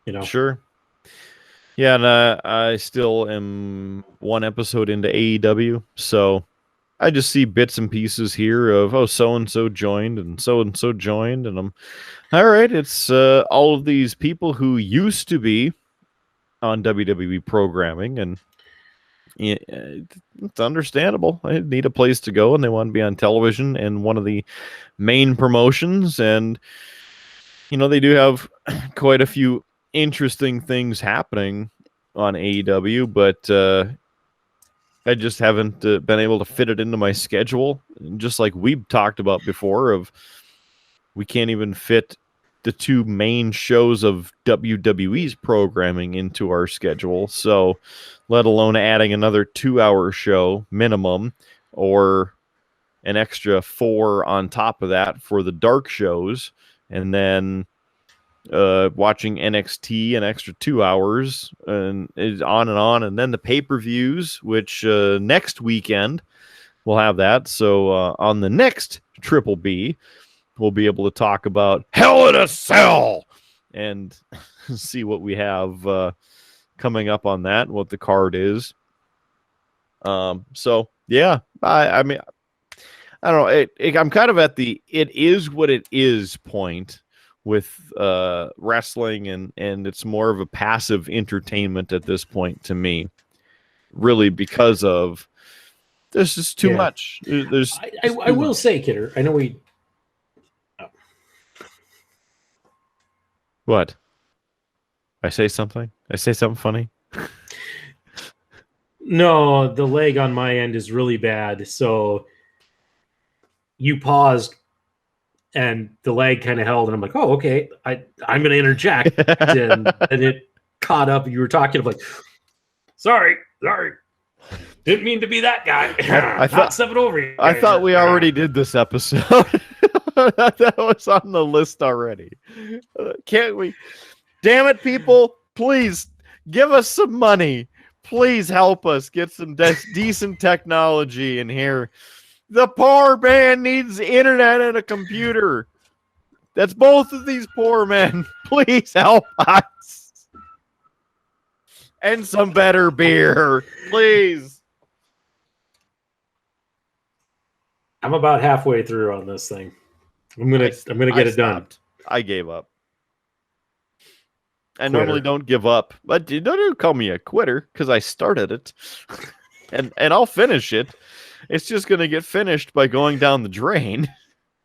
you know. Sure. Yeah, and I still am one episode into AEW, so I just see bits and pieces here of so and so joined, and so joined, and I'm all right. It's all of these people who used to be on WWE programming, and it's understandable. They need a place to go, and they want to be on television and one of the main promotions, and they do have quite a few interesting things happening on AEW, but I just haven't been able to fit it into my schedule. Just like we've talked about before, we can't even fit the two main shows of WWE's programming into our schedule. So let alone adding another 2-hour show minimum or an extra 4 on top of that for the dark shows. And then watching NXT an extra 2 hours and it's on. And then the pay-per-views, which next weekend we'll have that. So on the next Triple B, we'll be able to talk about Hell in a Cell and see what we have coming up on that, what the card is. So yeah, I mean, I don't know. I'm kind of at the it is what it is point with wrestling, and it's more of a passive entertainment at this point to me, really, because of there's just too much. I will say, Kidder, I know we. What? I say something funny? No, the leg on my end is really bad. So you paused and the leg kind of held, and I'm like, oh, okay, I'm going to interject. and it caught up. You were talking. I'm like, sorry. Didn't mean to be that guy. I thought 7 over here. I thought we already did this episode. That was on the list already. Can't we? Damn it, people. Please give us some money. Please help us get some decent technology in here. The poor man needs internet and a computer. That's both of these poor men. Please help us. And some better beer. Please. I'm about halfway through on this thing. I'm gonna get it done. I gave up. I normally don't give up, but don't call me a quitter because I started it, and I'll finish it. It's just gonna get finished by going down the drain.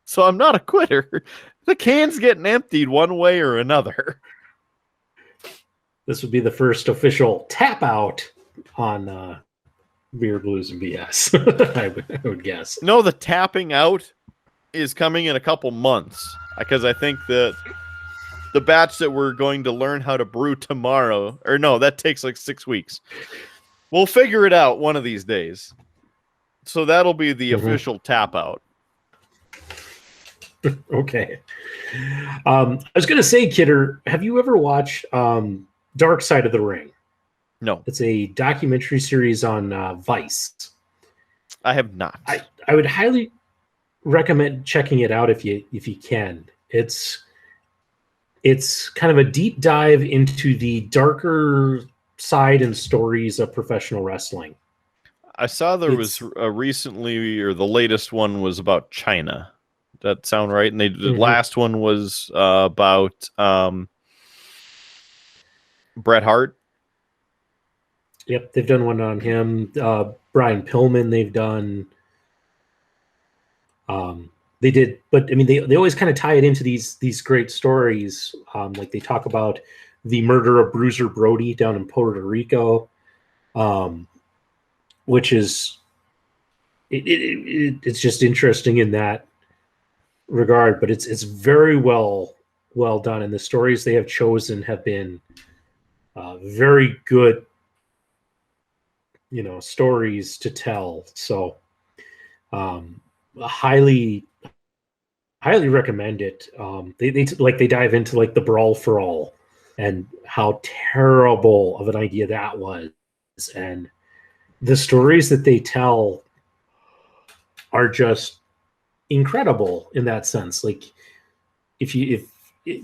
So I'm not a quitter. The can's getting emptied one way or another. This would be the first official tap out on Beer, Blues, and BS. I would guess. No, the tapping out is coming in a couple months because I think that the batch that we're going to learn how to brew tomorrow, or no, that takes like 6 weeks. We'll figure it out one of these days. So that'll be the official tap out. Okay. I was going to say, Kidder, have you ever watched Dark Side of the Ring? No. It's a documentary series on Vice. I have not. I would highly recommend checking it out if you can. It's kind of a deep dive into the darker side and stories of professional wrestling. I saw there was recently, or the latest one was about China. That sound right? And the last one was about Bret Hart. Yep, they've done one on him. Brian Pillman, they've done. They did, but I mean, they always kind of tie it into these great stories. Like they talk about the murder of Bruiser Brody down in Puerto Rico, which is it's just interesting in that regard. But it's very well done, and the stories they have chosen have been very good, stories to tell. So, highly recommend it. They dive into like the Brawl for All and how terrible of an idea that was, and the stories that they tell are just incredible in that sense. Like if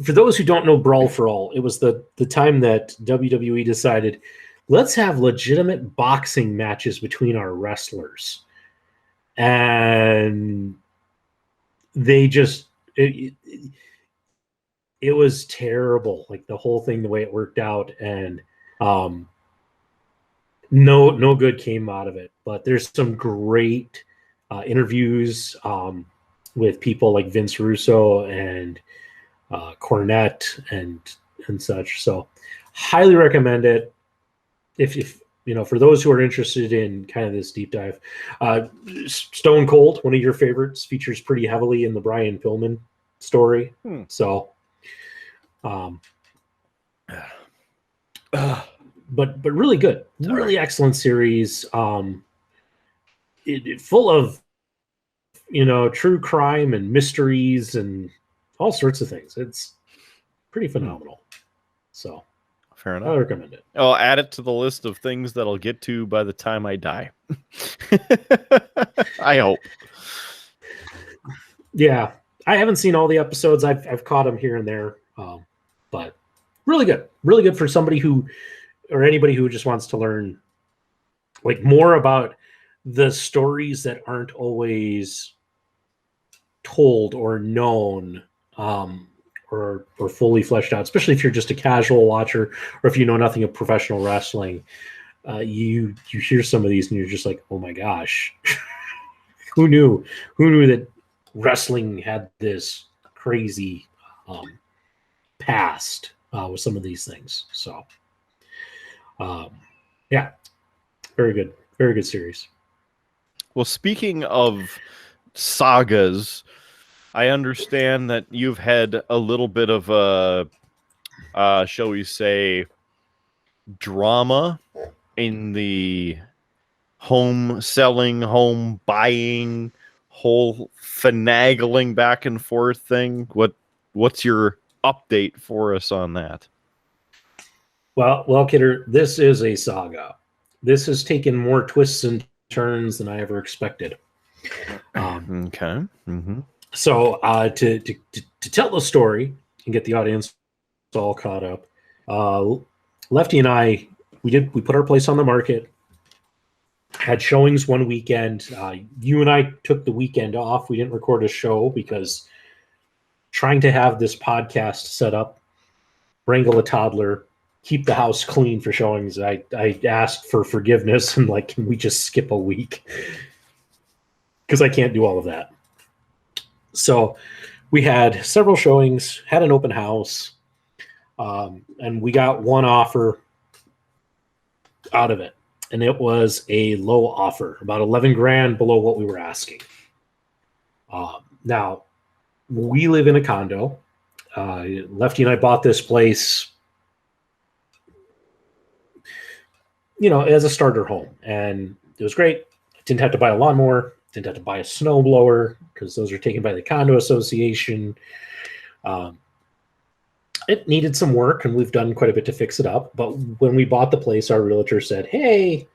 for those who don't know Brawl for All, it was the time that WWE decided, let's have legitimate boxing matches between our wrestlers. And they just it was terrible, like the whole thing, the way it worked out, and no good came out of it. But there's some great interviews with people like Vince Russo and Cornette and such. So highly recommend it if for those who are interested in kind of this deep dive. Stone Cold, one of your favorites, features pretty heavily in the Brian Pillman story. So, but really good, really excellent series. It full of true crime and mysteries and all sorts of things. It's pretty phenomenal. So. Fair enough. I recommend it. I'll add it to the list of things that I'll get to by the time I die. I hope. Yeah, I haven't seen all the episodes. I've caught them here and there, but really good for somebody or anybody who just wants to learn like more about the stories that aren't always told or known. Or fully fleshed out, especially if you're just a casual watcher or if you know nothing of professional wrestling. You hear some of these and you're just like, oh my gosh, who knew that wrestling had this crazy past with some of these things. So yeah, very good series. Well, speaking of sagas, I understand that you've had a little bit of a, shall we say, drama in the home selling, home buying, whole finagling back and forth thing. What's your update for us on that? Well, Kidder, this is a saga. This has taken more twists and turns than I ever expected. Okay. Mm-hmm. So to tell the story and get the audience all caught up, Lefty and I, we put our place on the market, had showings one weekend. You and I took the weekend off. We didn't record a show because trying to have this podcast set up, wrangle a toddler, keep the house clean for showings, I asked for forgiveness and like, can we just skip a week? Because I can't do all of that. So we had several showings, had an open house, and we got one offer out of it. And it was a low offer, about 11 grand below what we were asking. Now, we live in a condo. Lefty and I bought this place, as a starter home. And it was great. Didn't have to buy a lawnmower. Didn't have to buy a snowblower because those are taken by the condo association. It needed some work, and we've done quite a bit to fix it up. But when we bought the place, our realtor said, hey,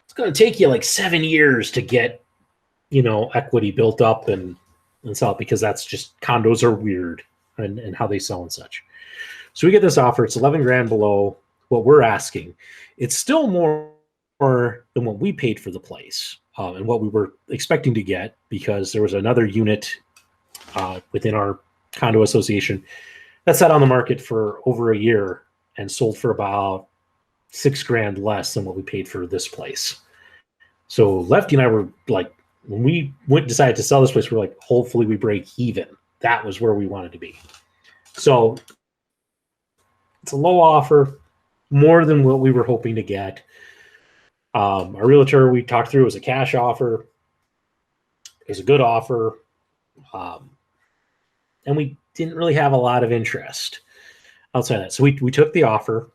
it's going to take you like 7 years to get, equity built up and sell it, because that's just, condos are weird and how they sell and such. So we get this offer. It's 11 grand below what we're asking. It's still more than what we paid for the place. And what we were expecting to get, because there was another unit within our condo association that sat on the market for over a year and sold for about $6,000 less than what we paid for this place. So Lefty and I were like, when we decided to sell this place, we were like, hopefully we break even. That was where we wanted to be. So it's a low offer, more than what we were hoping to get. Our realtor we talked through was a cash offer. It was a good offer. And we didn't really have a lot of interest outside of that. So we took the offer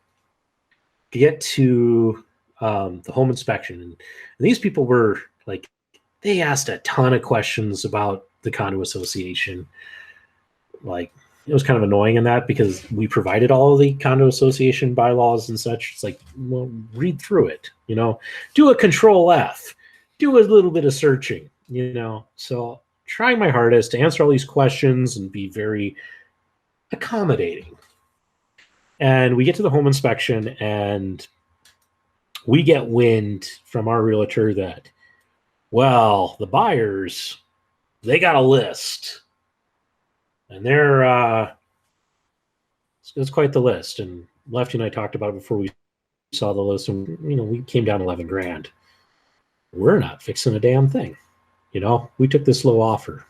to get to the home inspection. And these people were like, they asked a ton of questions about the condo association. Like, it was kind of annoying in that because we provided all of the condo association bylaws and such. It's like, well, read through it, do a control F, do a little bit of searching, So trying my hardest to answer all these questions and be very accommodating. And we get to the home inspection and we get wind from our realtor that, well, the buyers, they got a list. And it's quite the list. And Lefty and I talked about it before we saw the list, and we came down $11,000. We're not fixing a damn thing. We took this low offer.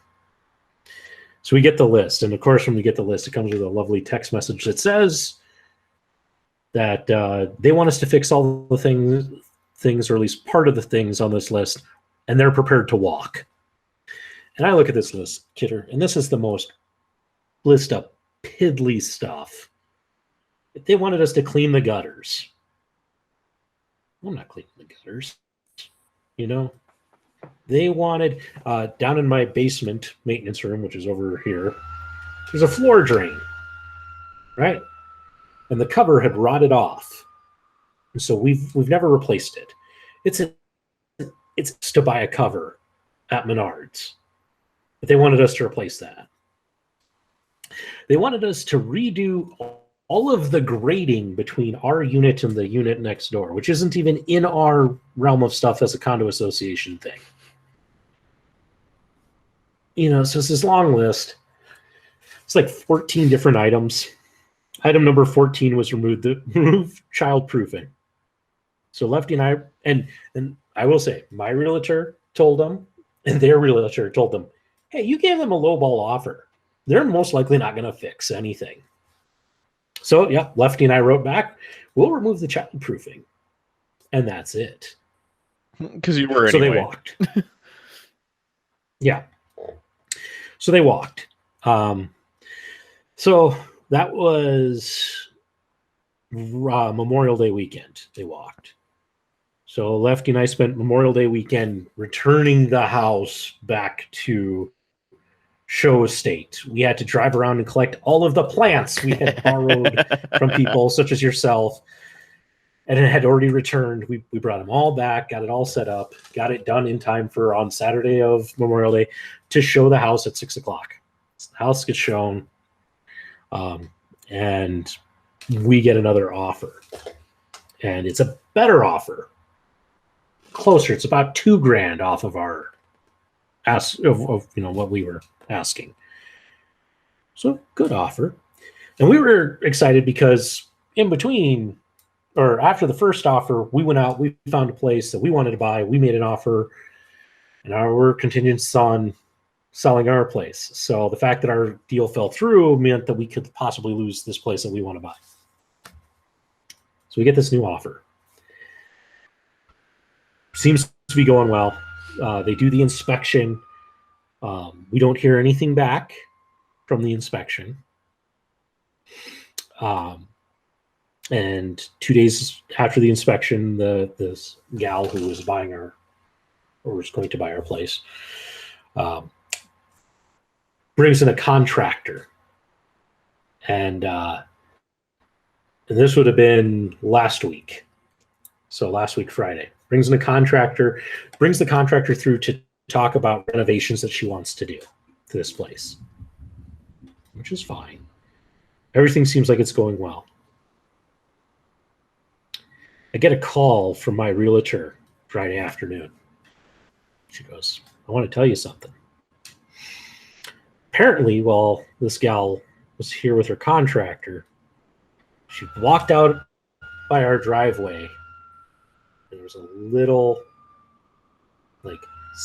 So we get the list, and of course, when we get the list, it comes with a lovely text message that says that they want us to fix all the things, or at least part of the things on this list, and they're prepared to walk. And I look at this list, Kidder, and this is the most list of piddly stuff. They wanted us to clean the gutters. I'm not cleaning the gutters. They wanted, down in my basement maintenance room, which is over here, there's a floor drain, right? And the cover had rotted off. And so we've never replaced it. It's to buy a cover at Menards. But they wanted us to replace that. They wanted us to redo all of the grading between our unit and the unit next door, which isn't even in our realm of stuff as a condo association thing. So it's this long list. It's like 14 different items. Item number 14 was remove childproofing. So Lefty and I, and I will say, my realtor told them, and their realtor told them, hey, you gave them a lowball offer. They're most likely not going to fix anything. So, yeah, Lefty and I wrote back, we'll remove the childproofing. And that's it. Because you were anyway. So they walked. Yeah. So they walked. So that was Memorial Day weekend. They walked. So Lefty and I spent Memorial Day weekend returning the house back to Show Estate. We had to drive around and collect all of the plants we had borrowed from people such as yourself, and it had already returned. We brought them all back, got it all set up, got it done in time for on Saturday of Memorial Day to show the house at 6:00. The house gets shown, and we get another offer, and it's a better offer, closer. It's about $2,000 off of our what we were asking. So good offer. And we were excited because in between, or after the first offer, we went out, we found a place that we wanted to buy, we made an offer, and we're contingent on selling our place. So the fact that our deal fell through meant that we could possibly lose this place that we want to buy. So we get this new offer. Seems to be going well. They do the inspection. We don't hear anything back from the inspection. And 2 days after the inspection, this gal who was buying or was going to buy our place, brings in a contractor. And this would have been last week. So last week, Friday. Brings the contractor through to talk about renovations that she wants to do to this place, which is fine. Everything seems like it's going well. I get a call from my realtor Friday afternoon. She goes, I want to tell you something. Apparently, while this gal was here with her contractor, She walked out by our driveway. There was a little, like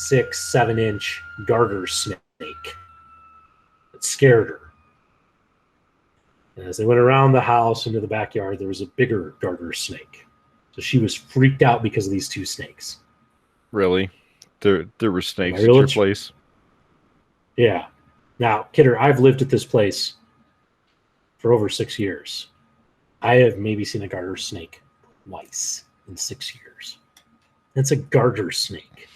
6-7 inch garter snake that scared her. And as they went around the house into the backyard, there was a bigger garter snake. So she was freaked out because of these two snakes. Really? There were snakes at real your int- place? Yeah. Now, Kidder, I've lived at this place for over 6 years. I have maybe seen a garter snake twice in 6 years. It's a garter snake.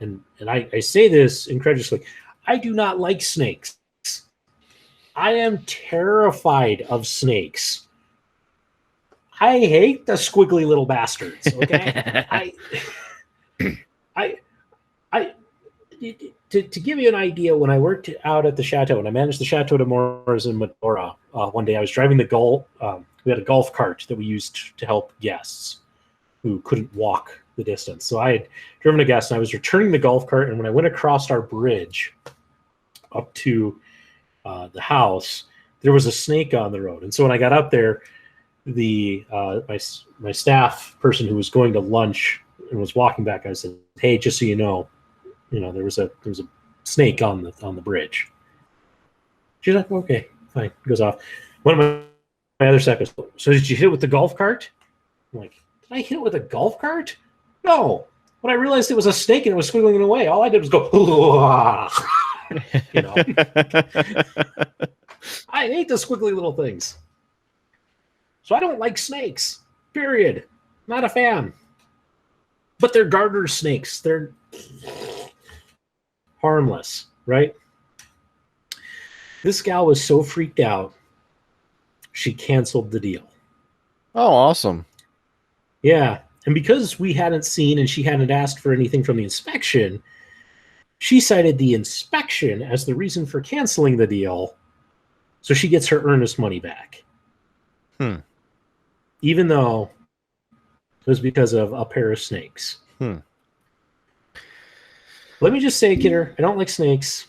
And I say this incredulously. I do not like snakes. I am terrified of snakes. I hate the squiggly little bastards. Okay, to give you an idea, when I worked out at the chateau and I managed the Chateau de Moors in Medora, one day I was driving the golf. We had a golf cart that we used to help guests who couldn't walk the distance. So I had driven a guest and I was returning the golf cart, and when I went across our bridge up to the house, there was a snake on the road. And so when I got up there, the my staff person who was going to lunch and was walking back, I said, "Hey, just so you know, there was a snake on the bridge." She's like, "Okay, fine." Goes off. One of my other staff goes, "So did you hit it with the golf cart?" I'm like, "Did I hit it with a golf cart? No." When I realized it was a snake and it was squiggling away, all I did was go, I hate the squiggly little things. So I don't like snakes, period. Not a fan. But they're garter snakes. They're harmless, right? This gal was so freaked out, she canceled the deal. Oh, awesome. Yeah. And because we hadn't seen and she hadn't asked for anything from the inspection, she cited the inspection as the reason for canceling the deal, so she gets her earnest money back. Even though it was because of a pair of snakes. Let me just say, Kidder, I don't like snakes,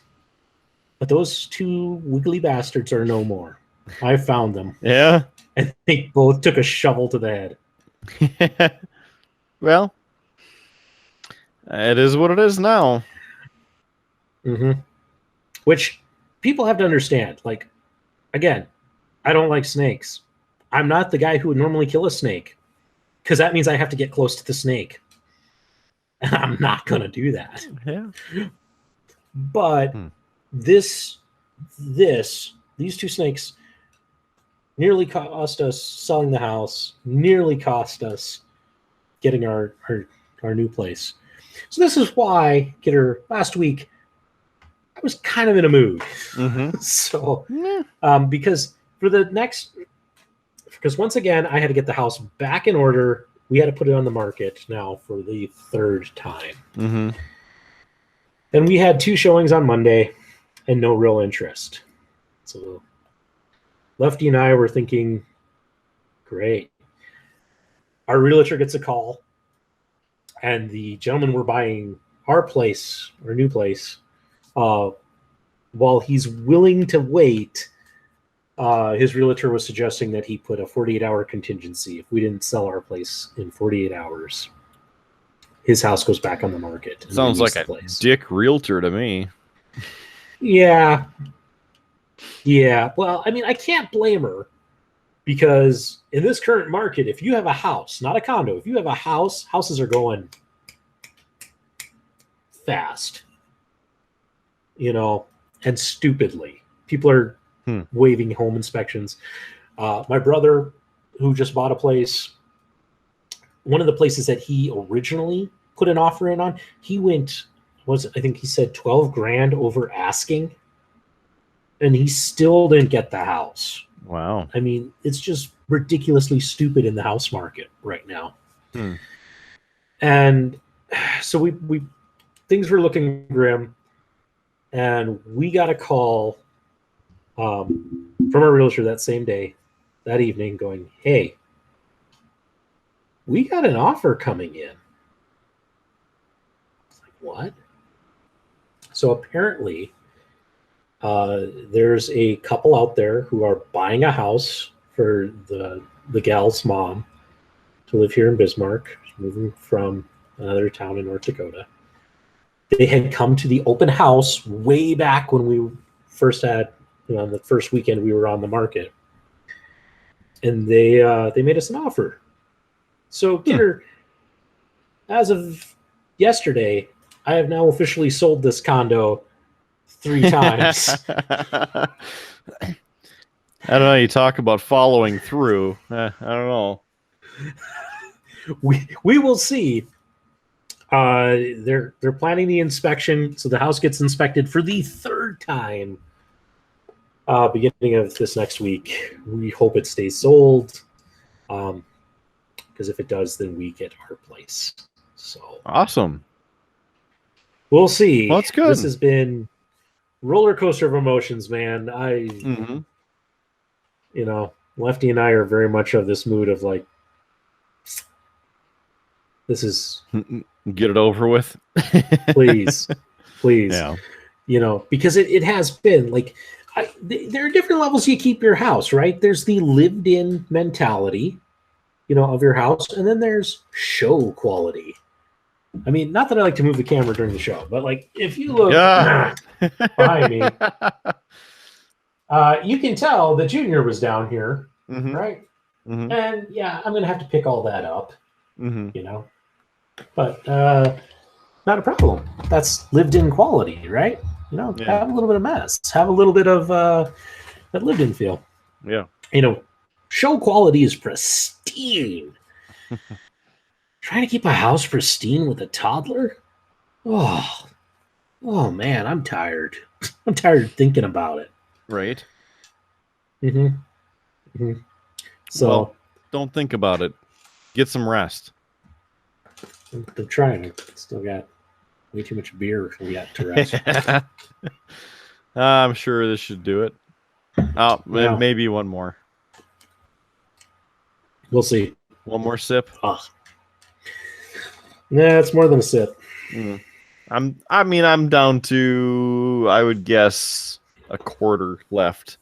but those two wiggly bastards are no more. I found them. Yeah? And they both took a shovel to the head. Well, it is what it is now. Which people have to understand. Like, again, I don't like snakes. I'm not the guy who would normally kill a snake, because that means I have to get close to the snake. And I'm not going to do that. Yeah. But these two snakes nearly cost us selling the house, nearly cost us getting our new place. So this is why, Kidder, last week I was kind of in a mood. So, because once again, I had to get the house back in order. We had to put it on the market now for the third time. And we had 2 showings on Monday and no real interest. So Lefty and I were thinking, great. Our realtor gets a call, and the gentleman we're buying our new place, while he's willing to wait, his realtor was suggesting that he put a 48-hour contingency. If we didn't sell our place in 48 hours, his house goes back on the market. Sounds like a dick realtor to me. Yeah. Well, I mean, I can't blame her, because in this current market, if you have a house, not a condo, if you have a house, houses are going fast, and stupidly. People are waiving home inspections. My brother, who just bought a place, one of the places that he originally put an offer in on, he went, I think he said $12,000 over asking, and he still didn't get the house. Wow. I mean, it's just ridiculously stupid in the house market right now. And so we things were looking grim, and we got a call from our realtor that same day, that evening, going, "Hey, we got an offer coming in." It's like, what? So apparently, there's a couple out there who are buying a house for the gal's mom to live here in Bismarck, moving from another town in North Dakota. They had come to the open house way back when we first had, the first weekend we were on the market, and they made us an offer. So, Kidder, as of yesterday, I have now officially sold this condo 3 times. I don't know. You talk about following through. I don't know. We will see. They're planning the inspection, so the house gets inspected for the 3rd time. Beginning of this next week. We hope it stays sold. Because if it does, then we get our place. So awesome. We'll see. Well, that's good. This has been roller coaster of emotions, man. Lefty and I are very much of this mood of like, this is get it over with. please. Yeah. Because it has been like, there are different levels you keep your house, right? There's the lived in mentality, of your house. And then there's show quality. I mean, not that I like to move the camera during the show, but like if you look behind me, you can tell that Junior was down here, right? Mm-hmm. And yeah, I'm going to have to pick all that up, but not a problem. That's lived in quality, right? Have a little bit of mess, have a little bit of that lived in feel. Yeah. Show quality is pristine. Trying to keep a house pristine with a toddler? Oh man, I'm tired. I'm tired thinking about it. Right. So well, don't think about it. Get some rest. I'm trying. I still got way too much beer we got to rest. I'm sure this should do it. Maybe one more. We'll see. One more sip. Nah, it's more than a sip. I'm down to, I would guess, a quarter left.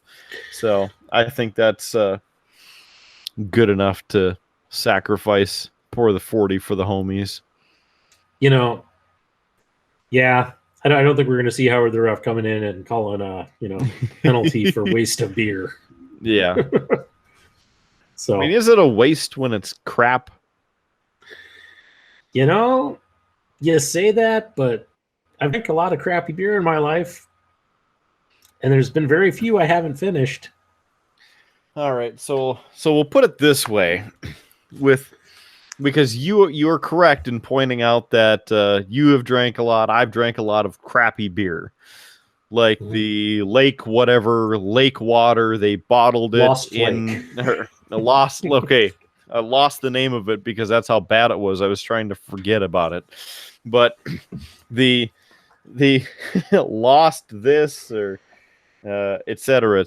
So I think that's good enough to sacrifice. Pour the 40 for the homies. Yeah. I don't think we're going to see Howard the Ref coming in and calling a penalty for waste of beer. Yeah. So I mean, is it a waste when it's crap? You say that, but I've drank a lot of crappy beer in my life, and there's been very few I haven't finished. All right, so we'll put it this way, because you're correct in pointing out that you have drank a lot. I've drank a lot of crappy beer, like the lake water. They bottled it Lost in Lost. Okay, I lost the name of it because that's how bad it was. I was trying to forget about it, but the lost this or et cetera,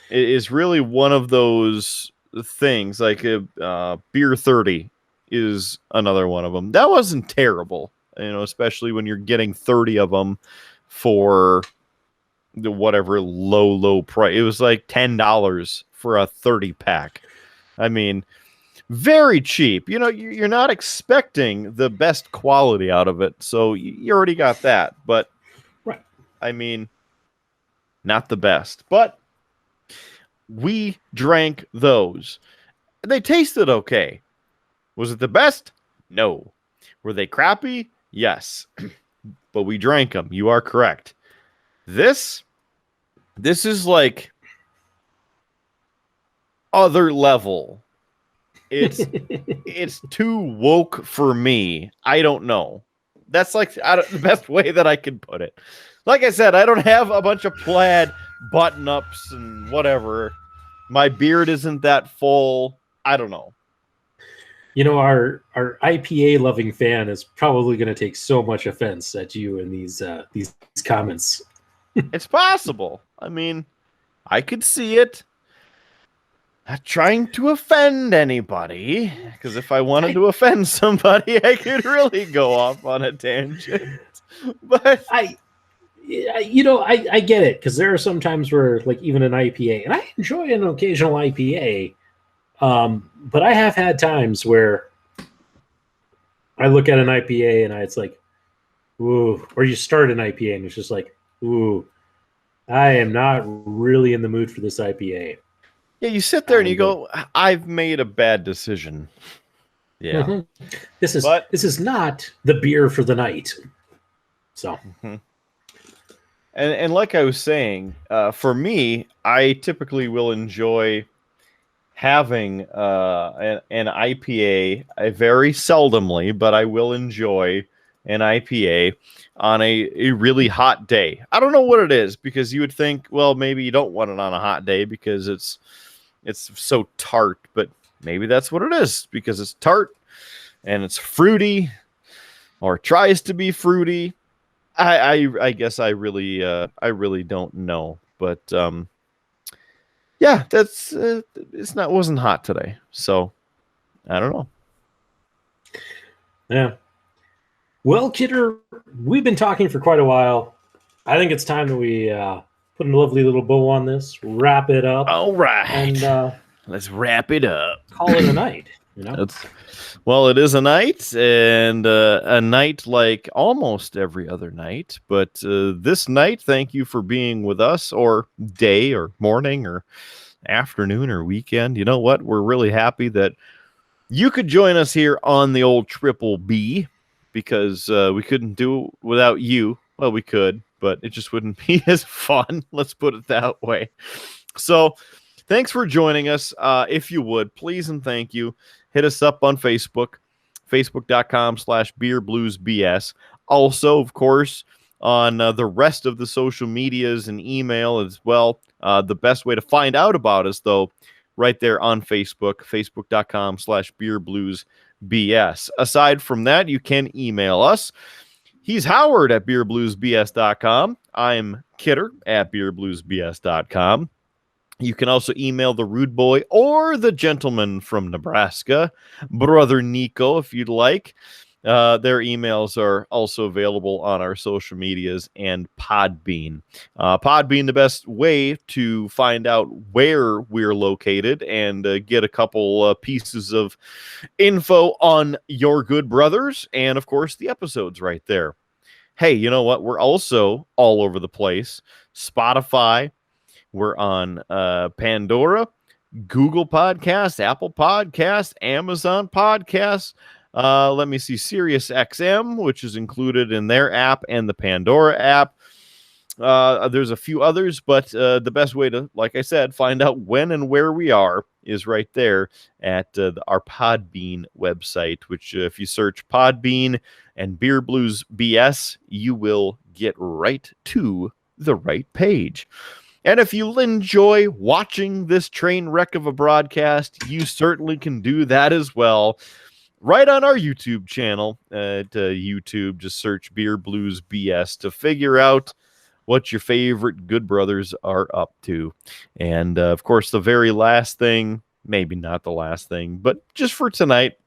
is really one of those things. Like Beer 30 is another one of them. That wasn't terrible, especially when you're getting 30 of them for the whatever low price. It was like $10 for a 30 pack. I mean, very cheap. You're not expecting the best quality out of it, so you already got that. But right, I mean, not the best. But we drank those. They tasted okay. Was it the best? No. Were they crappy? Yes. But we drank them. You are correct. This is like other level. It's too woke for me. I don't know. That's like the best way that I can put it. Like I said, I don't have a bunch of plaid button-ups and whatever. My beard isn't that full. I don't know. Our IPA loving fan is probably going to take so much offense at you in these comments. It's possible. I mean, I could see it. Not trying to offend anybody, because if I wanted to offend somebody, I could really go off on a tangent. But I get it, because there are some times where, like, even an IPA, and I enjoy an occasional IPA, but I have had times where I look at an IPA and it's like, ooh, or you start an IPA and it's just like, ooh, I am not really in the mood for this IPA. Yeah, you sit there and you go, I've made a bad decision. Yeah. Mm-hmm. This is not the beer for the night. So. Mm-hmm. And like I was saying, for me, I typically will enjoy having an IPA, very seldomly, but I will enjoy an IPA on a really hot day. I don't know what it is, because you would think, well, maybe you don't want it on a hot day because it's so tart, but maybe that's what it is, because it's tart and it's fruity, or tries to be fruity. I guess I really don't know, but yeah, that's wasn't hot today, so I don't know. Yeah. Well, Kidder, we've been talking for quite a while. I think it's time that we put a lovely little bow on this, wrap it up. All right, and let's wrap it up. Call it a night. Well, it is a night, and a night like almost every other night. But this night, thank you for being with us, or day, or morning, or afternoon, or weekend. You know what? We're really happy that you could join us here on the old Triple B, because we couldn't do it without you. Well, we could, but it just wouldn't be as fun. Let's put it that way. So thanks for joining us. If you would, please and thank you, hit us up on Facebook, facebook.com/beerbluesbs. Also, of course, on the rest of the social medias and email as well. The best way to find out about us, though, right there on Facebook, facebook.com/beerbluesbs. Aside from that, you can email us. He's Howard at beerbluesbs.com. I'm Kidder at beerbluesbs.com. You can also email the Rude Boy or the gentleman from Nebraska, Brother Nico, if you'd like. Their emails are also available on our social medias and Podbean. Podbean, the best way to find out where we're located and get a couple pieces of info on your good brothers, and, of course, the episodes right there. Hey, you know what? We're also all over the place. Spotify. We're on Pandora, Google Podcasts, Apple Podcasts, Amazon Podcasts. Let me see, Sirius XM, which is included in their app, and the Pandora app. There's a few others, but the best way to, like I said, find out when and where we are is right there at our Podbean website, which if you search Podbean and Beer Blues BS, you will get right to the right page. And if you enjoy watching this train wreck of a broadcast, you certainly can do that as well. Right on our YouTube channel at YouTube, just search Beer Blues BS to figure out what your favorite good brothers are up to. And, of course, the very last thing, maybe not the last thing, but just for tonight,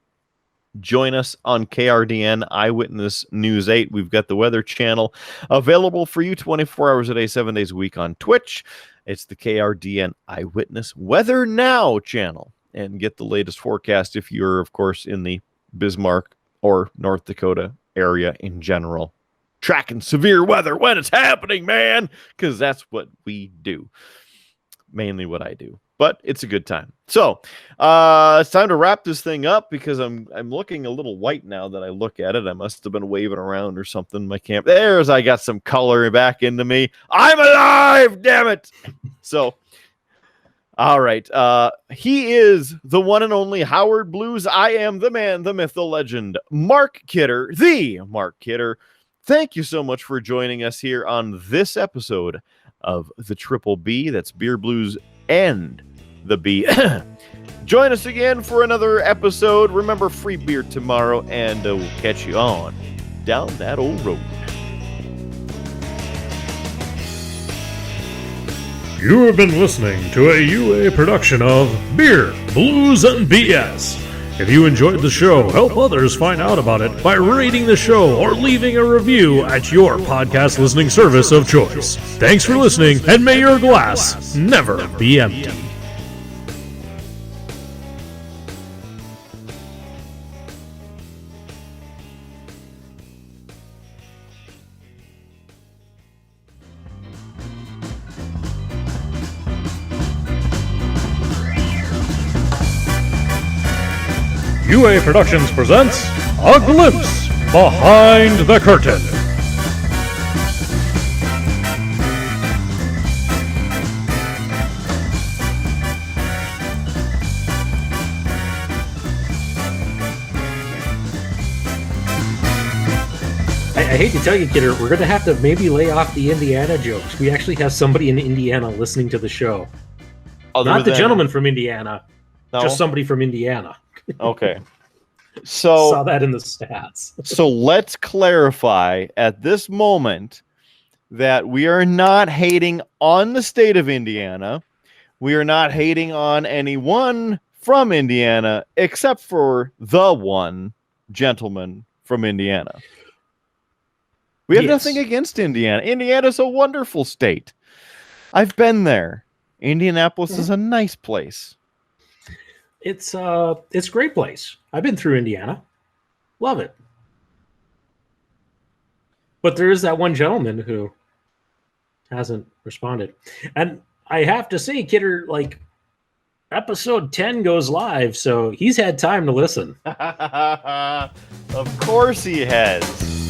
join us on KRDN Eyewitness News 8. We've got the Weather Channel available for you 24 hours a day, 7 days a week on Twitch. It's the KRDN Eyewitness Weather Now channel. And get the latest forecast if you're, of course, in the Bismarck or North Dakota area in general. Tracking severe weather when it's happening, man, because that's what we do. Mainly what I do. But it's a good time. So it's time to wrap this thing up, because I'm looking a little white now that I look at it. I must have been waving around or something. My camp. I got some color back into me. I'm alive, damn it. So, all right. He is the one and only Howard Blues. I am the man, the myth, the legend, Mark Kidder, the Mark Kidder. Thank you so much for joining us here on this episode of the Triple B. That's Beer Blues and the B. Join us again for another episode. Remember, free beer tomorrow, and we'll catch you on down that old road. You have been listening to a UA production of Beer, Blues, and BS. If you enjoyed the show, help others find out about it by rating the show or leaving a review at your podcast listening service of choice. Thanks for listening, and may your glass never be empty. UA Productions presents A Glimpse Behind the Curtain. I hate to tell you, Kidder, we're going to have to maybe lay off the Indiana jokes. We actually have somebody in Indiana listening to the show. Not the gentleman from Indiana, just somebody from Indiana. Okay. So saw that in the stats. So let's clarify at this moment that we are not hating on the state of Indiana. We are not hating on anyone from Indiana except for the one gentleman from Indiana. We have nothing against Indiana. Indiana's a wonderful state. I've been there. Indianapolis is a nice place. It's a great place. I've been through Indiana. Love it. But there is that one gentleman who hasn't responded. And I have to say, Kidder, like, episode 10 goes live, so he's had time to listen. Of course he has.